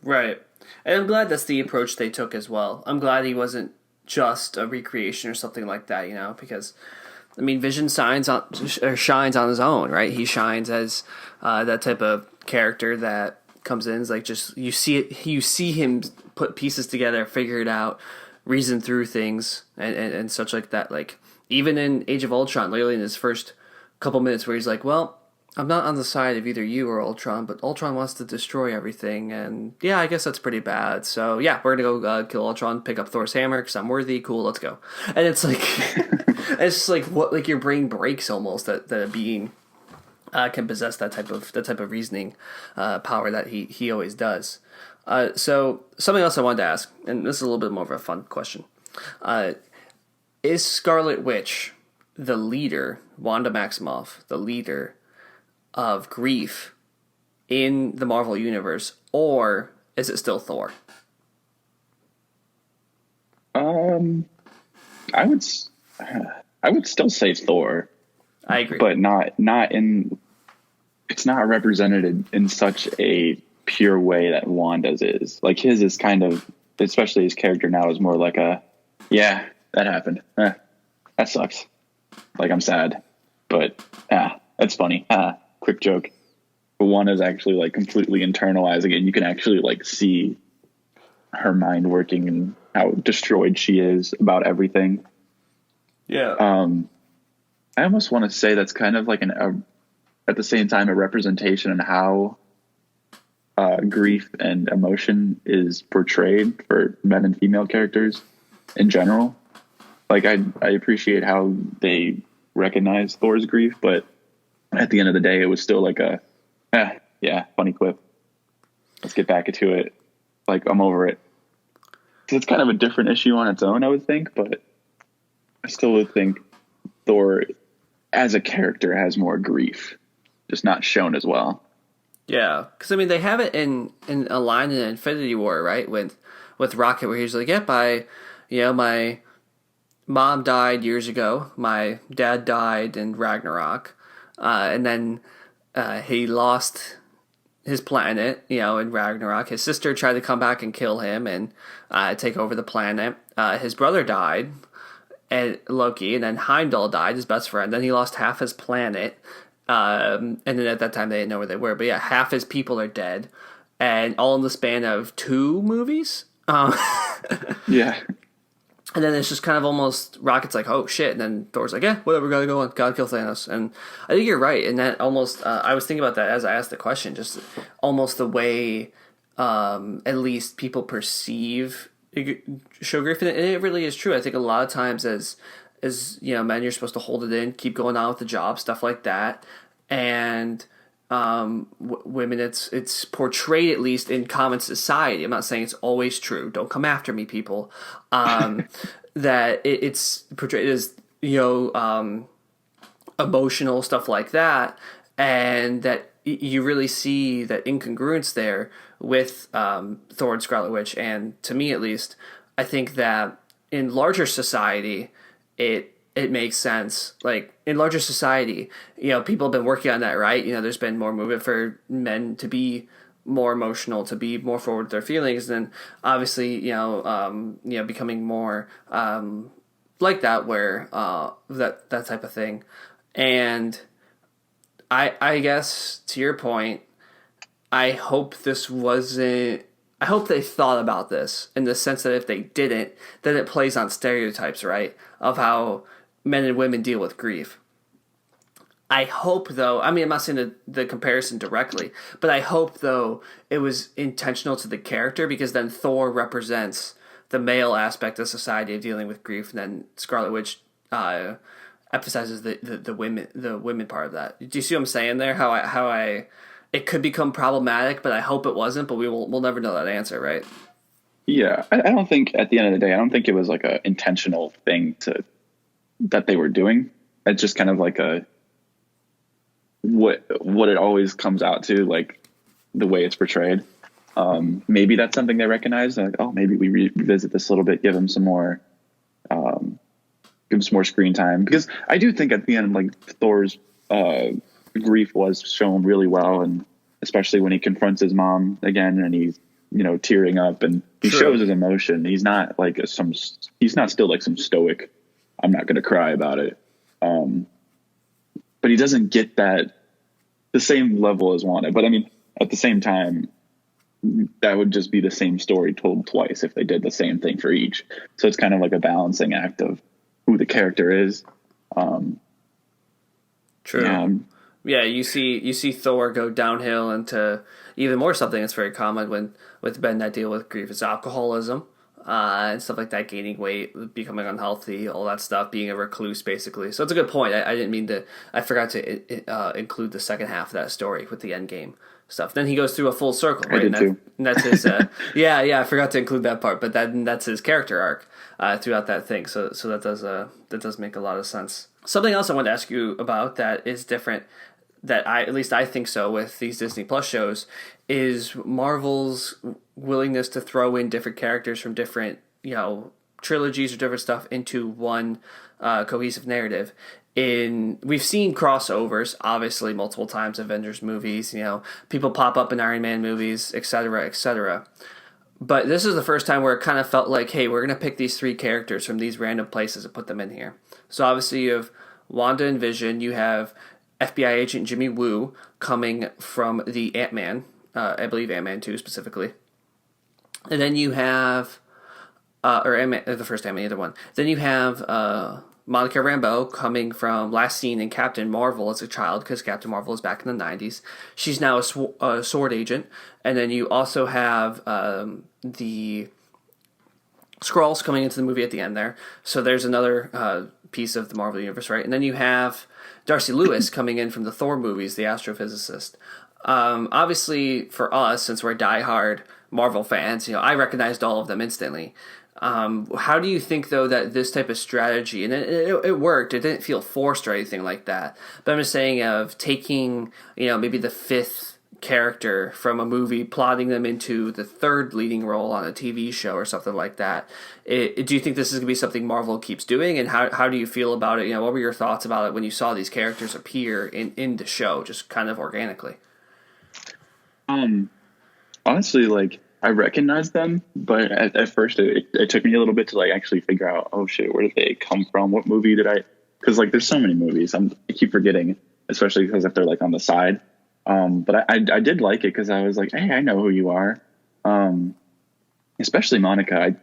Speaker 1: Right. And I'm glad that's the approach they took as well. I'm glad he wasn't just a recreation or something like that, you know, because I mean, Vision shines on his own, right? He shines as that type of character that comes in, is like just you see him put pieces together, figure it out, reason through things, and such like that. Like even in Age of Ultron, literally in his first couple minutes, where he's like, "Well, I'm not on the side of either you or Ultron, but Ultron wants to destroy everything, and yeah, I guess that's pretty bad. So yeah, we're gonna go kill Ultron, pick up Thor's hammer because I'm worthy. Cool, let's go." And it's like, it's just like what like your brain breaks almost that a being can possess that type of reasoning power that he always does. So something else I wanted to ask, and this is a little bit more of a fun question: is Scarlet Witch the leader, Wanda Maximoff, the leader of grief in the Marvel Universe, or is it still Thor?
Speaker 2: I would still say Thor.
Speaker 1: I agree,
Speaker 2: but not in. It's not represented in such a pure way that Wanda's is. Like his is kind of, especially his character now is more like a, yeah, that happened. That sucks. Like I'm sad, but that's funny. Quick joke. But Wanda's actually like completely internalizing it. And you can actually like see her mind working and how destroyed she is about everything.
Speaker 1: Yeah.
Speaker 2: I almost want to say that's kind of like at the same time, a representation on how grief and emotion is portrayed for men and female characters in general. Like I appreciate how they recognize Thor's grief, but at the end of the day, it was still like funny quip. Let's get back into it. Like I'm over it. So it's kind of a different issue on its own, I would think, but I still would think Thor as a character has more grief, just not shown as well.
Speaker 1: Yeah, because I mean they have it in a line in Infinity War, right? With Rocket, where he's like, "Yep, my mom died years ago. My dad died in Ragnarok, and then he lost his planet, in Ragnarok. His sister tried to come back and kill him and take over the planet. His brother died." And Loki, and then Heimdall died, his best friend. Then he lost half his planet, and then at that time they didn't know where they were. But yeah, half his people are dead, and all in the span of 2 movies.
Speaker 2: Yeah,
Speaker 1: and then it's just kind of almost Rocket's like, oh shit, and then Thor's like, yeah, whatever, gotta go on, gotta kill Thanos. And I think you're right, and that almost I was thinking about that as I asked the question, just almost the way at least people perceive show grief, and it really is true. I think a lot of times as men, you're supposed to hold it in, keep going on with the job, stuff like that, and women, it's portrayed, at least in common society. I'm not saying it's always true. Don't come after me, people. That it's portrayed as emotional stuff like that, and that you really see that incongruence there with Thor and Scarlet Witch. And to me, at least, I think that in larger society, it makes sense. Like in larger society, people have been working on that, right? There's been more movement for men to be more emotional, to be more forward with their feelings, and obviously, becoming more like that, where that type of thing. And I guess to your point, I hope this wasn't. I hope they thought about this in the sense that if they didn't, then it plays on stereotypes, right? Of how men and women deal with grief. I hope, though, I mean, I'm not saying the comparison directly, but I hope, though, it was intentional to the character, because then Thor represents the male aspect of society of dealing with grief, and then Scarlet Witch emphasizes the women part of that. Do you see what I'm saying there? How I it could become problematic, but I hope it wasn't. But we'll never know that answer, right?
Speaker 2: Yeah, I don't think at the end of the day, I don't think it was like a intentional thing that they were doing. It's just kind of like what it always comes out to, like the way it's portrayed. Maybe that's something they recognize. Like, oh, maybe we revisit this a little bit, give him some more screen time, because I do think at the end, like, Thor's grief was shown really well, and especially when he confronts his mom again and he's tearing up and he shows his emotion. He's not like he's not still like some stoic, I'm not going to cry about it. But he doesn't get the same level as Wanda. But I mean, at the same time, that would just be the same story told twice if they did the same thing for each. So it's kind of like a balancing act of who the character is.
Speaker 1: True. Yeah, you see Thor go downhill into even more something that's very common with men that deal with grief. It's alcoholism and stuff like that, gaining weight, becoming unhealthy, all that stuff, being a recluse, basically. So it's a good point. I didn't mean to. I forgot to include the second half of that story with the end game stuff. Then he goes through a full circle, right?
Speaker 2: I did too.
Speaker 1: And that's his. Yeah, I forgot to include that part, but that's his character arc throughout that thing. So that does make a lot of sense. Something else I wanted to ask you about that is different, that at least I think so, with these Disney Plus shows, is Marvel's willingness to throw in different characters from different, trilogies or different stuff into one cohesive narrative. We've seen crossovers, obviously, multiple times, Avengers movies, people pop up in Iron Man movies, etc., etc. But this is the first time where it kind of felt like, hey, we're going to pick these three characters from these random places and put them in here. So obviously you have Wanda and Vision, you have FBI agent Jimmy Woo coming from the Ant-Man, I believe Ant-Man 2 specifically. And then you have, or Ant-Man, the first Ant-Man, either one. Then you have Monica Rambeau coming from last seen in Captain Marvel as a child, because Captain Marvel is back in the 90s. She's now a sword agent. And then you also have the Skrulls coming into the movie at the end there. So there's another piece of the Marvel Universe, right? And then you have Darcy Lewis coming in from the Thor movies, the astrophysicist. Obviously, for us, since we're diehard Marvel fans, I recognized all of them instantly. How do you think, though, that this type of strategy, and it worked, it didn't feel forced or anything like that, but I'm just saying of taking, maybe the fifth character from a movie, plotting them into the third leading role on a TV show or something like that. Do you think this is going to be something Marvel keeps doing, and how do you feel about it? What were your thoughts about it when you saw these characters appear in the show, just kind of organically?
Speaker 2: Honestly, like, I recognized them, but at first it took me a little bit to like actually figure out, oh shit, where did they come from? What movie did I? Because like there's so many movies, I keep forgetting, especially because if they're like on the side. But I did like it because I was like, hey, I know who you are. Especially Monica.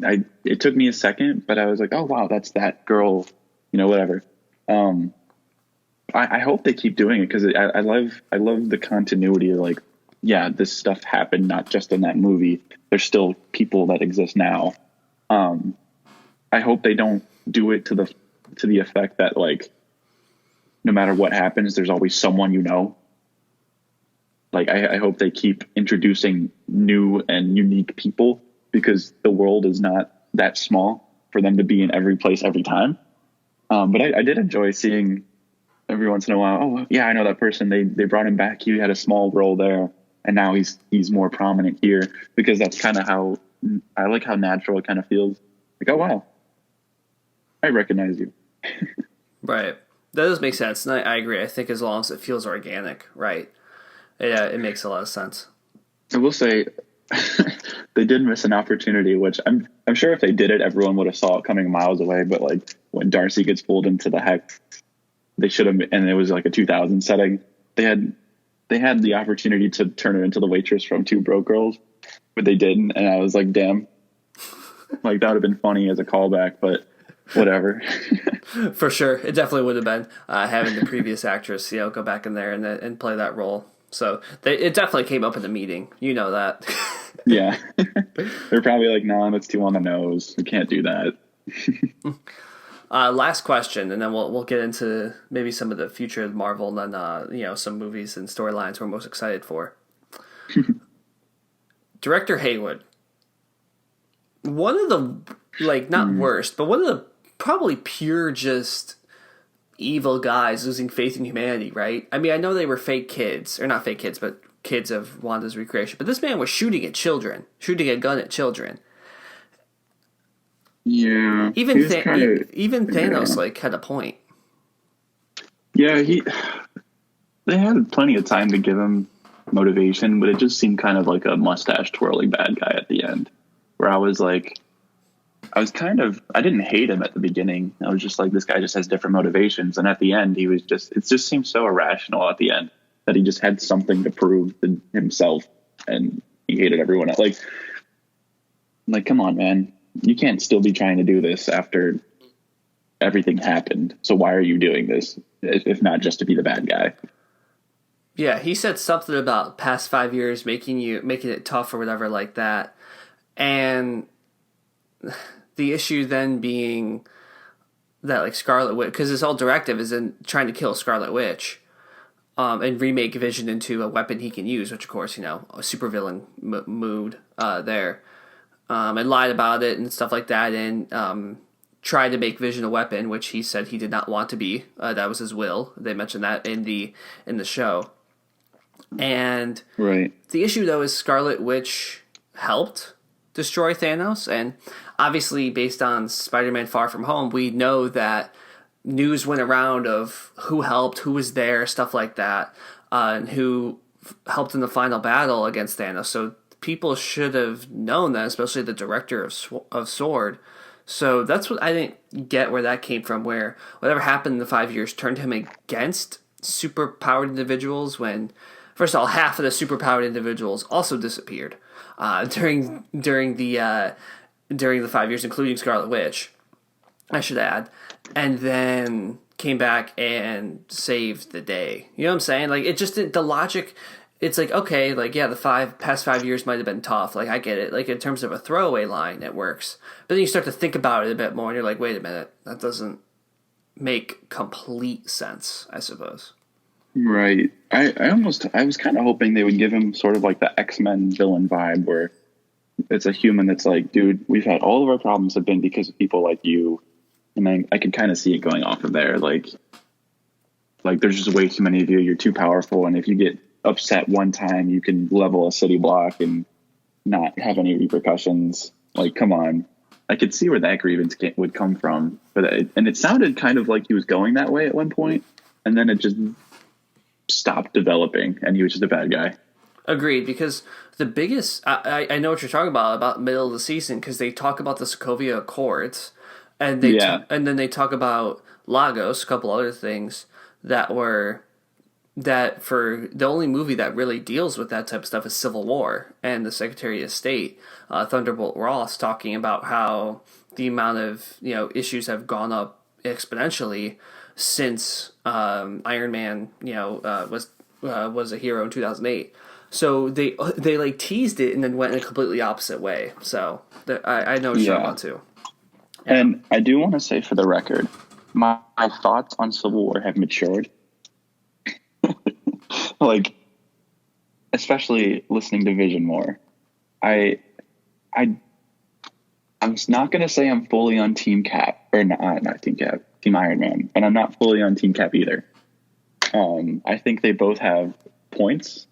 Speaker 2: It took me a second, but I was like, oh wow, that's that girl, whatever. I hope they keep doing it because I love the continuity of like, yeah, this stuff happened not just in that movie. There's still people that exist now. I hope they don't do it to the effect that like, no matter what happens, there's always someone Like I hope they keep introducing new and unique people, because the world is not that small for them to be in every place every time. But I did enjoy seeing every once in a while, oh yeah, I know that person. They brought him back. He had a small role there, and now he's more prominent here, because that's kind of how I like how natural it kind of feels. Like, oh wow, I recognize you.
Speaker 1: Right. That does make sense, and I agree. I think as long as it feels organic, right, it makes a lot of sense.
Speaker 2: I will say they did miss an opportunity, which I'm sure if they did it, everyone would have saw it coming miles away. But like when Darcy gets pulled into the hex, they should have, and it was like a 2000 setting. They had the opportunity to turn her into the waitress from Two Broke Girls, but they didn't. And I was like, damn, like that would have been funny as a callback, but whatever.
Speaker 1: For sure, it definitely would have been having the previous actress, go back in there and play that role. So it definitely came up in the meeting. You know that.
Speaker 2: Yeah, they're probably like, "No, that's too on the nose. We can't do that."
Speaker 1: Last question, and then we'll get into maybe some of the future of Marvel, and then some movies and storylines we're most excited for. Director Hayward, one of the not worst, but one of the probably pure just evil guys losing faith in humanity, right? I mean, I know they were fake kids, or not fake kids, but kids of Wanda's recreation. But this man was shooting a gun at children.
Speaker 2: Yeah,
Speaker 1: even Thanos had a point.
Speaker 2: Yeah, they had plenty of time to give him motivation, but it just seemed kind of like a mustache twirling bad guy at the end, where I didn't hate him at the beginning. I was just like, this guy just has different motivations. And at the end, it just seemed so irrational at the end that he just had something to prove to himself, and he hated everyone else. Like, come on, man. You can't still be trying to do this after everything happened. So why are you doing this, if not just to be the bad guy?
Speaker 1: Yeah, he said something about past 5 years making it tough or whatever like that. And the issue then being that like Scarlet Witch, because this whole directive is in trying to kill Scarlet Witch, and remake Vision into a weapon he can use, which of course, a supervillain mood there, and lied about it and stuff like that, and tried to make Vision a weapon, which he said he did not want to be. That was his will. They mentioned that in the show. And
Speaker 2: right.
Speaker 1: The issue though is Scarlet Witch helped destroy Thanos, and obviously based on Spider-Man Far From Home, we know that news went around of who helped, who was there, stuff like that, and who helped in the final battle against Thanos. So people should have known that, especially the director of Sword. So that's what I didn't get where that came from, where whatever happened in the 5 years turned him against superpowered individuals when, first of all, half of the superpowered individuals also disappeared during the 5 years, including Scarlet Witch, I should add, and then came back and saved the day. You know what I'm saying? Like, it just, the logic, it's like, okay, like, yeah, the past 5 years might have been tough. Like, I get it. Like, in terms of a throwaway line, it works. But then you start to think about it a bit more, and you're like, wait a minute, that doesn't make complete sense, I suppose.
Speaker 2: Right. I was kind of hoping they would give him sort of like the X-Men villain vibe, where it's a human that's like, dude, we've had all of our problems have been because of people like you. And I can kind of see it going off of there. Like there's just way too many of you. You're too powerful. And if you get upset one time, you can level a city block and not have any repercussions. Like, come on. I could see where that grievance would come from. And it sounded kind of like he was going that way at one point, and then it just stopped developing, and he was just a bad guy.
Speaker 1: Agreed, because the biggest... I know what you're talking about middle of the season, because they talk about the Sokovia Accords, and and then they talk about Lagos, a couple other things that for the only movie that really deals with that type of stuff is Civil War, and the Secretary of State, Thunderbolt Ross, talking about how the amount of issues have gone up exponentially since Iron Man was a hero in 2008. So they like teased it and then went in a completely opposite way. So I know what you're talking about too. Yeah.
Speaker 2: And I do want to say, for the record, my thoughts on Civil War have matured. Like, especially listening to Vision more. I'm not going to say I'm fully on Team Cap, or not Team Cap, Team Iron Man, and I'm not fully on Team Cap either. I think they both have points.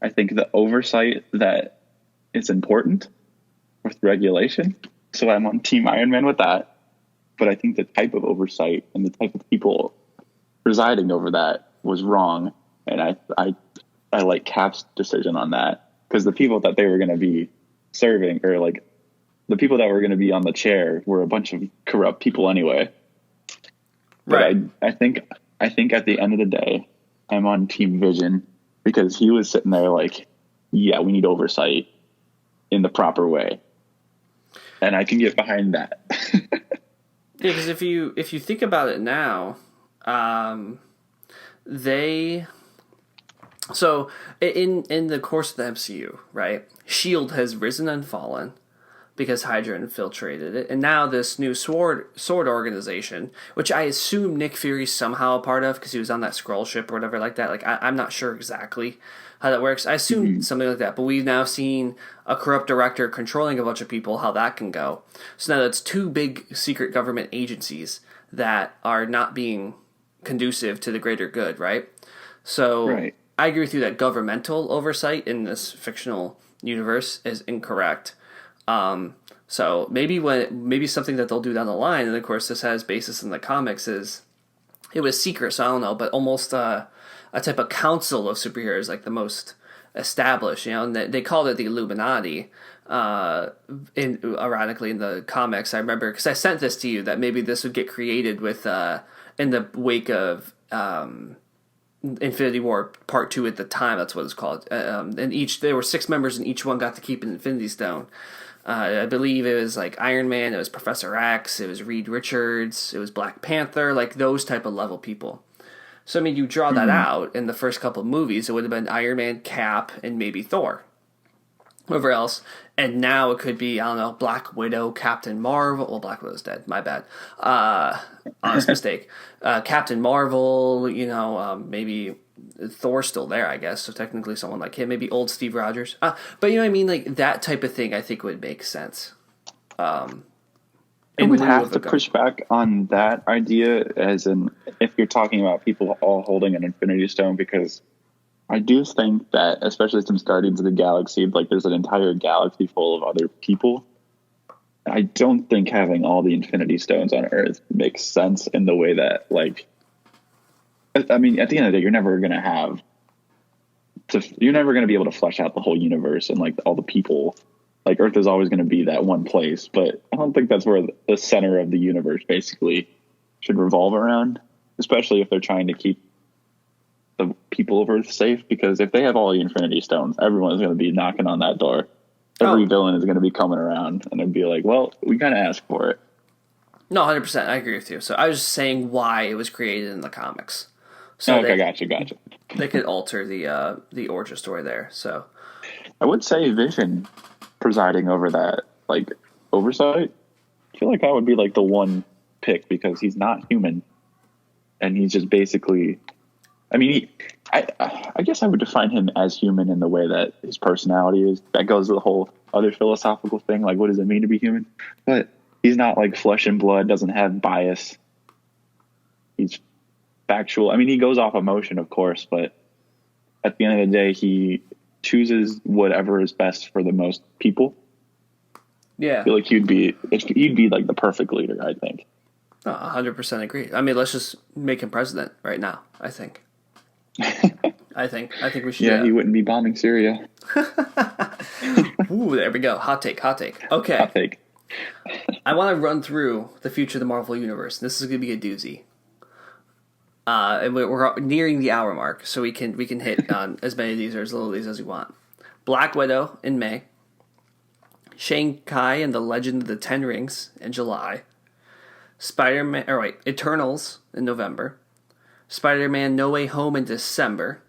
Speaker 2: I think the oversight that is important with regulation. So I'm on Team Iron Man with that. But I think the type of oversight and the type of people presiding over that was wrong. And I like Cap's decision on that, because the people that they were going to be serving, or like the people that were going to be on the chair, were a bunch of corrupt people anyway.
Speaker 1: Right.
Speaker 2: But I think at the end of the day, I'm on Team Vision, because he was sitting there like, yeah, we need oversight in the proper way. And I can get behind that.
Speaker 1: Yeah, because if you think about it now, so in the course of the MCU, right? SHIELD has risen and fallen because Hydra infiltrated it, and now this new sword organization, which I assume Nick Fury's somehow a part of because he was on that Skrull ship or whatever like that. Like I'm not sure exactly how that works. I assume something like that, but we've now seen a corrupt director controlling a bunch of people, how that can go. So now that's two big secret government agencies that are not being conducive to the greater good, right? So
Speaker 2: Right.
Speaker 1: I agree with you that governmental oversight in this fictional universe is incorrect. So maybe something that they'll do down the line, and of course this has basis in the comics, is it was secret, so I don't know, but almost a type of council of superheroes, like the most established, and they called it the Illuminati. Ironically, in the comics, I remember because I sent this to you that maybe this would get created with in the wake of Infinity War Part 2 at the time. That's what it's called. And there were 6 members, and each one got to keep an Infinity Stone. I believe it was like Iron Man, it was Professor X, it was Reed Richards, it was Black Panther, like those type of level people. So I mean, you draw that out in the first couple of movies, it would have been Iron Man, Cap, and maybe Thor. Whoever else. And now it could be, I don't know, Black Widow, Captain Marvel. Well, Black Widow's dead. My bad. Honest mistake. Captain Marvel, maybe Thor's still there, I guess. So technically someone like him. Maybe old Steve Rogers. But you know what I mean? Like that type of thing I think would make sense.
Speaker 2: I would have to push back on that idea, as in if you're talking about people all holding an Infinity Stone, because I do think that, especially since Guardians of the Galaxy, like there's an entire galaxy full of other people. I don't think having all the Infinity Stones on Earth makes sense in the way that, like, I mean, at the end of the day, you're never going to be able to flesh out the whole universe and like all the people. Like Earth is always going to be that one place, but I don't think that's where the center of the universe basically should revolve around, especially if they're trying to keep the people of Earth safe, because if they have all the Infinity Stones, everyone's going to be knocking on that door. Every villain is going to be coming around, and it'd be like, well, we got to ask for it.
Speaker 1: No, 100%. I agree with you. So I was just saying why it was created in the comics. So
Speaker 2: okay, gotcha.
Speaker 1: They could alter the origin story there. So
Speaker 2: I would say Vision presiding over that, like, oversight. I feel like that would be like the one pick, because he's not human, and he's just basically. I mean, I guess I would define him as human in the way that his personality is. That goes to the whole other philosophical thing, like what does it mean to be human? But he's not like flesh and blood, doesn't have bias. He's factual. I mean, he goes off emotion, of course, but at the end of the day, he chooses whatever is best for the most people.
Speaker 1: Yeah.
Speaker 2: I feel like he'd be like the perfect leader, I think.
Speaker 1: 100% agree. I mean, let's just make him president right now, I think. I think we should.
Speaker 2: Yeah, he wouldn't be bombing Syria.
Speaker 1: Ooh, there we go. Hot take. Okay.
Speaker 2: Hot take.
Speaker 1: I want to run through the future of the Marvel Universe. This is going to be a doozy. And we're nearing the hour mark, so we can hit on as many of these or as little of these as we want. Black Widow in May. Shang-Chi and the Legend of the Ten Rings in July. Eternals in November. Spider-Man No Way Home in December.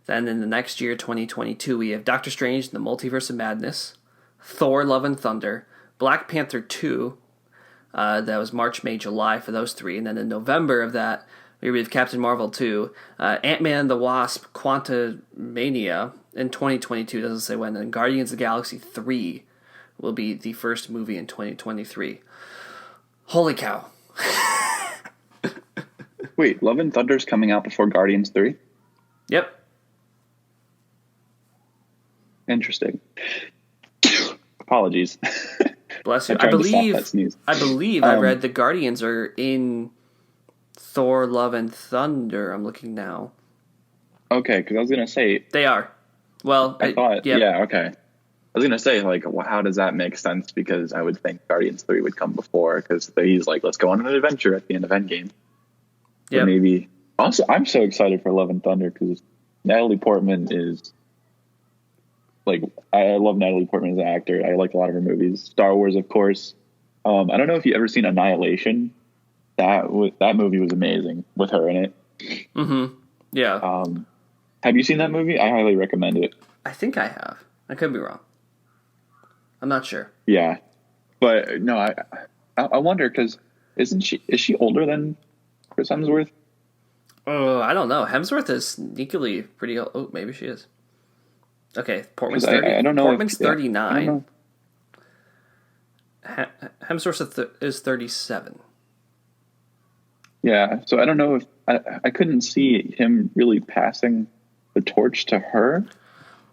Speaker 1: Then in the next year, 2022, we have Doctor Strange and the Multiverse of Madness. Thor, Love and Thunder. Black Panther 2. That was March, May, July for those 3. And then in November of that, we have Captain Marvel 2. Ant-Man and the Wasp, Quantumania in 2022. Doesn't say when. And Guardians of the Galaxy 3 will be the first movie in 2023. Holy cow.
Speaker 2: Wait, Love and Thunder's coming out before Guardians 3?
Speaker 1: Yep.
Speaker 2: Interesting. Apologies.
Speaker 1: Bless you.
Speaker 2: I
Speaker 1: believe I read the Guardians are in Thor: Love and Thunder. I'm looking now.
Speaker 2: Okay, because I was gonna say
Speaker 1: they are. Well,
Speaker 2: I thought, yep. Yeah, okay. I was gonna say, like, how does that make sense? Because I would think Guardians 3 would come before, because he's like, let's go on an adventure at the end of Endgame. Yeah, maybe. Also, I'm so excited for Love and Thunder because Natalie Portman is like, I love Natalie Portman as an actor. I like a lot of her movies. Star Wars, of course. I don't know if you've ever seen Annihilation. That movie was amazing with her in it.
Speaker 1: Mm-hmm. Yeah.
Speaker 2: Have you seen that movie? I highly recommend it.
Speaker 1: I think I have. I could be wrong. I'm not sure.
Speaker 2: Yeah, but no, I wonder because is she older than Chris Hemsworth?
Speaker 1: Oh, I don't know. Hemsworth is sneakily pretty old. Oh, maybe she is. Okay, Portman's 30. I don't know. Portman's 39. Hemsworth is 37.
Speaker 2: Yeah, so I don't know if I couldn't see him really passing the torch to her.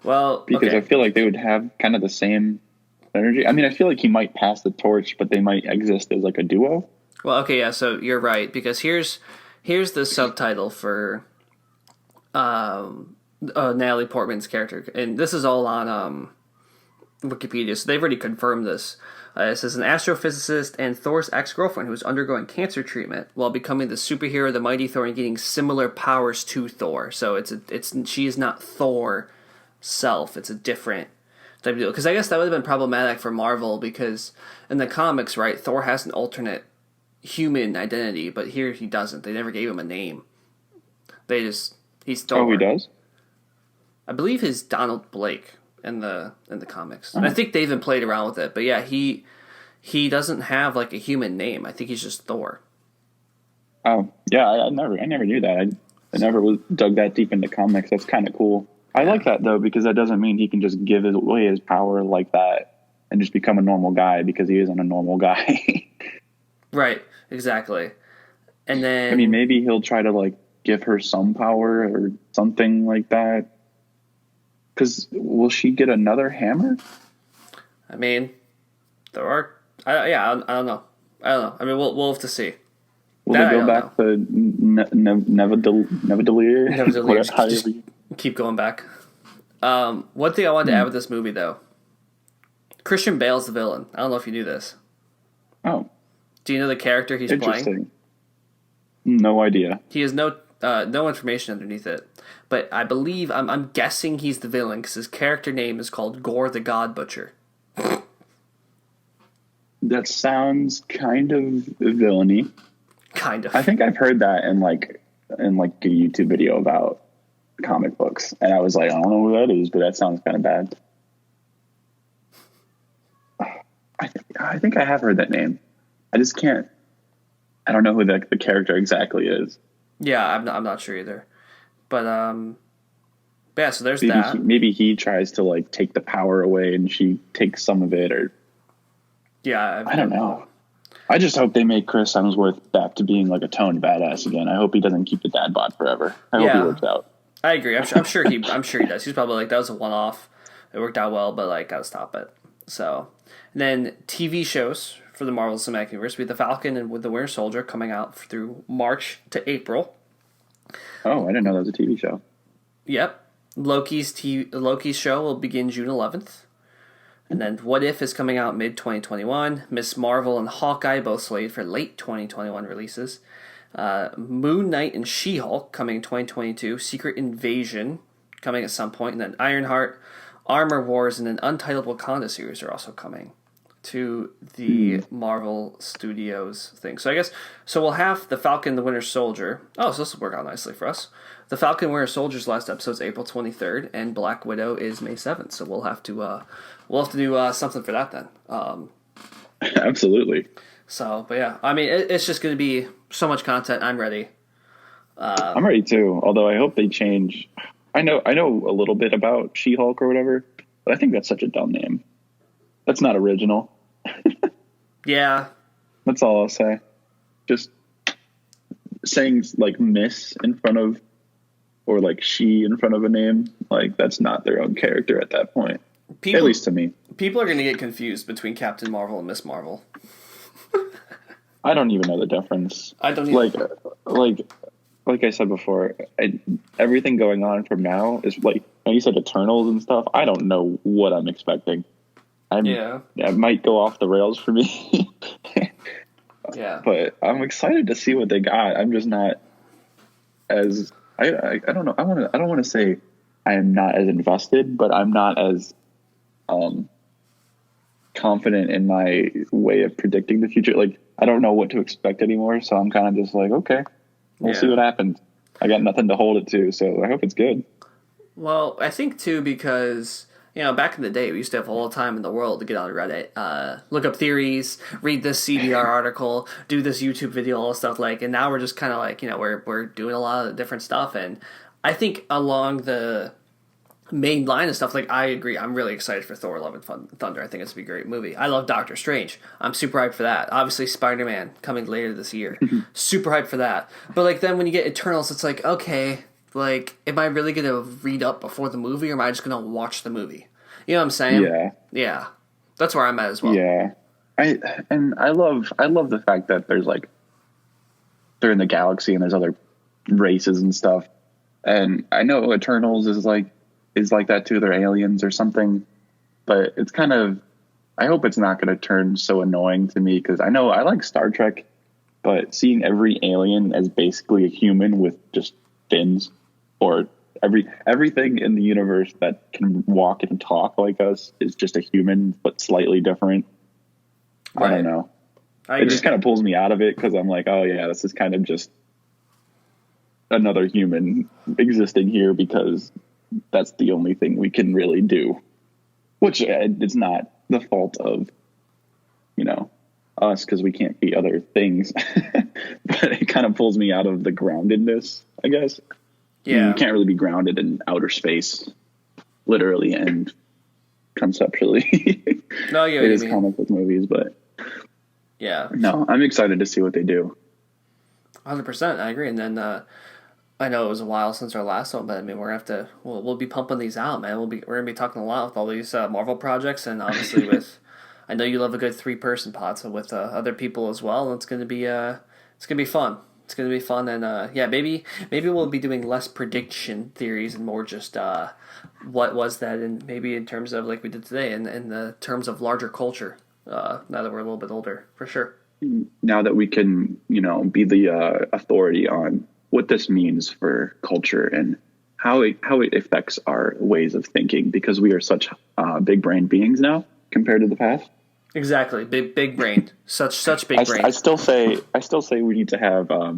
Speaker 1: Well,
Speaker 2: because I feel like they would have kind of the same energy. I mean, I feel like he might pass the torch, but they might exist as like a duo.
Speaker 1: Well, okay, yeah. So you're right because here's the subtitle for Natalie Portman's character, and this is all on Wikipedia, so they've already confirmed this. It says an astrophysicist and Thor's ex-girlfriend who is undergoing cancer treatment while becoming the superhero, the mighty Thor, and getting similar powers to Thor. So she is not Thor self; it's a different type of deal. Because I guess that would have been problematic for Marvel because in the comics, right, Thor has an alternate human identity, but here he doesn't. They never gave him a name. He's Thor.
Speaker 2: Oh, he does?
Speaker 1: I believe he's Donald Blake in the comics. And I think they even played around with it. But yeah, he doesn't have like a human name. I think he's just Thor.
Speaker 2: Oh, yeah, I never knew that. I never dug that deep into comics. That's kind of cool. I like that though, because that doesn't mean he can just give away his power like that and just become a normal guy because he isn't a normal guy.
Speaker 1: Right, exactly. And then
Speaker 2: I mean, maybe he'll try to like give her some power or something like that. Because will she get another hammer?
Speaker 1: I mean, there are. I don't know. I mean, we'll have to see.
Speaker 2: Will they go back to Nevadalier?
Speaker 1: Just keep going back. One thing I wanted to add with this movie, though. Christian Bale's the villain. I don't know if you knew this.
Speaker 2: Oh.
Speaker 1: Do you know the character he's playing?
Speaker 2: No idea.
Speaker 1: He has no information underneath it. But I believe, I'm guessing he's the villain because his character name is called Gore the God Butcher.
Speaker 2: That sounds kind of villainy.
Speaker 1: Kind of.
Speaker 2: I think I've heard that in a YouTube video about comic books, and I was like, I don't know who that is, but that sounds kind of bad. I think I have heard that name. I just can't. I don't know who the character exactly is.
Speaker 1: Yeah, I'm not sure either. But yeah. So there's
Speaker 2: that. Maybe he tries to like take the power away, and she takes some of it, or
Speaker 1: yeah.
Speaker 2: I don't know. I just hope they make Chris Hemsworth back to being like a toned badass again. I hope he doesn't keep the dad bod forever. I hope he works out.
Speaker 1: I agree. I'm sure he does. He's probably like, that was a one-off. It worked out well, but like, gotta stop it. So, and then TV shows for the Marvel Cinematic Universe. We have The Falcon and with the Winter Soldier coming out through March to April.
Speaker 2: Oh, I didn't know that was a TV show.
Speaker 1: Yep. Loki's show will begin June 11th. And then What If is coming out mid-2021. Miss Marvel and Hawkeye both slated for late 2021 releases. Moon Knight and She-Hulk coming in 2022. Secret Invasion coming at some point. And then Ironheart, Armor Wars, and an Untitled Wakanda series are also coming to the Marvel Studios thing. So I guess, we'll have The Falcon, The Winter Soldier. Oh, so this will work out nicely for us. The Falcon, Winter Soldier's last episode is April 23rd, and Black Widow is May 7th. So we'll have to do something for that then.
Speaker 2: Absolutely.
Speaker 1: So, but yeah, I mean, it's just going to be so much content. I'm ready.
Speaker 2: I'm ready too. Although I hope they change. I know a little bit about She-Hulk or whatever, but I think that's such a dumb name. That's not original.
Speaker 1: Yeah.
Speaker 2: That's all I'll say. Just saying like Miss in front of, or like she in front of a name, like that's not their own character at that point. At least to me.
Speaker 1: People are going to get confused between Captain Marvel and Miss Marvel.
Speaker 2: I don't even know the difference.
Speaker 1: I don't even.
Speaker 2: Like I said before, everything going on from now is like, you said Eternals and stuff. I don't know what I'm expecting. It might go off the rails for me.
Speaker 1: Yeah.
Speaker 2: But I'm excited to see what they got. I'm just not as I don't know. I don't want to say I am not as invested, but I'm not as confident in my way of predicting the future. Like, I don't know what to expect anymore, so I'm kind of just like, okay, we'll see what happens. I got nothing to hold it to, so I hope it's good.
Speaker 1: Well, I think too, because back in the day, we used to have all the time in the world to get on Reddit, look up theories, read this CBR article, do this YouTube video, all this stuff. And now we're just kind of like, we're doing a lot of different stuff, and I think along the main line of stuff, I agree. I'm really excited for Thor: Love and Thunder. I think it's gonna be a great movie. I love Doctor Strange. I'm super hyped for that. Obviously, Spider-Man coming later this year. Super hyped for that. But then when you get Eternals, it's like, okay, am I really gonna read up before the movie, or am I just gonna watch the movie? You know what I'm saying? Yeah. That's where I'm at as well.
Speaker 2: Yeah. I love the fact that there's they're in the galaxy and there's other races and stuff. And I know Eternals is like that too. They're aliens or something, but it's kind of, I hope it's not going to turn so annoying to me, because I know I like Star Trek, but seeing every alien as basically a human with just fins, or everything in the universe that can walk and talk like us is just a human, but slightly different. Right. I don't know. It just kind of pulls me out of it, because I'm like, oh yeah, this is kind of just another human existing here because that's the only thing we can really do, which it's not the fault of, us, because we can't be other things, but it kind of pulls me out of the groundedness, I guess. Yeah. You can't really be grounded in outer space, literally and conceptually.
Speaker 1: No,
Speaker 2: it is comic book movies, but
Speaker 1: yeah.
Speaker 2: No, I'm excited to see what they do.
Speaker 1: 100%, I agree. And then I know it was a while since our last one, but I mean, we'll be pumping these out, man. We're gonna be talking a lot with all these Marvel projects, and obviously with, I know you love a good 3-person pod, so with other people as well. It's gonna be fun. It's gonna be fun, and maybe we'll be doing less prediction theories and more just what was that, and maybe in terms of like we did today, in the terms of larger culture. Now that we're a little bit older, for sure.
Speaker 2: Now that we can, be the authority on what this means for culture and how it affects our ways of thinking, because we are such big brain beings now compared to the past.
Speaker 1: Exactly, big brain, such big brain.
Speaker 2: I still say we need to have a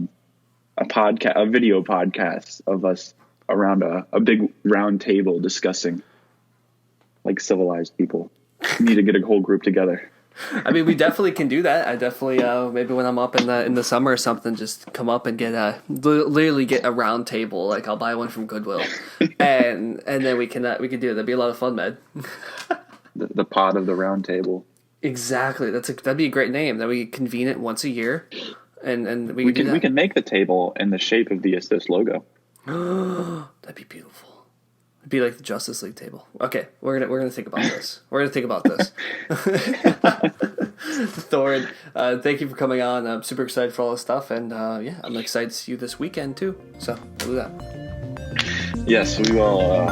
Speaker 2: video podcast of us around a big round table discussing like civilized people. We need to get a whole group together.
Speaker 1: I mean, we definitely can do that. I definitely maybe when I'm up in the summer or something, just come up and get literally get a round table. Like, I'll buy one from Goodwill, and then we can do it. That'd be a lot of fun, man.
Speaker 2: the pod of the round table.
Speaker 1: Exactly. That'd be a great name. That we convene it once a year, and we
Speaker 2: can make the table in the shape of the Assist logo.
Speaker 1: That'd be beautiful. It'd be like the Justice League table. Okay, we're gonna think about this. We're gonna think about this. Thorin, thank you for coming on. I'm super excited for all this stuff, and I'm excited to see you this weekend too. So we'll do that.
Speaker 2: Yes, we will.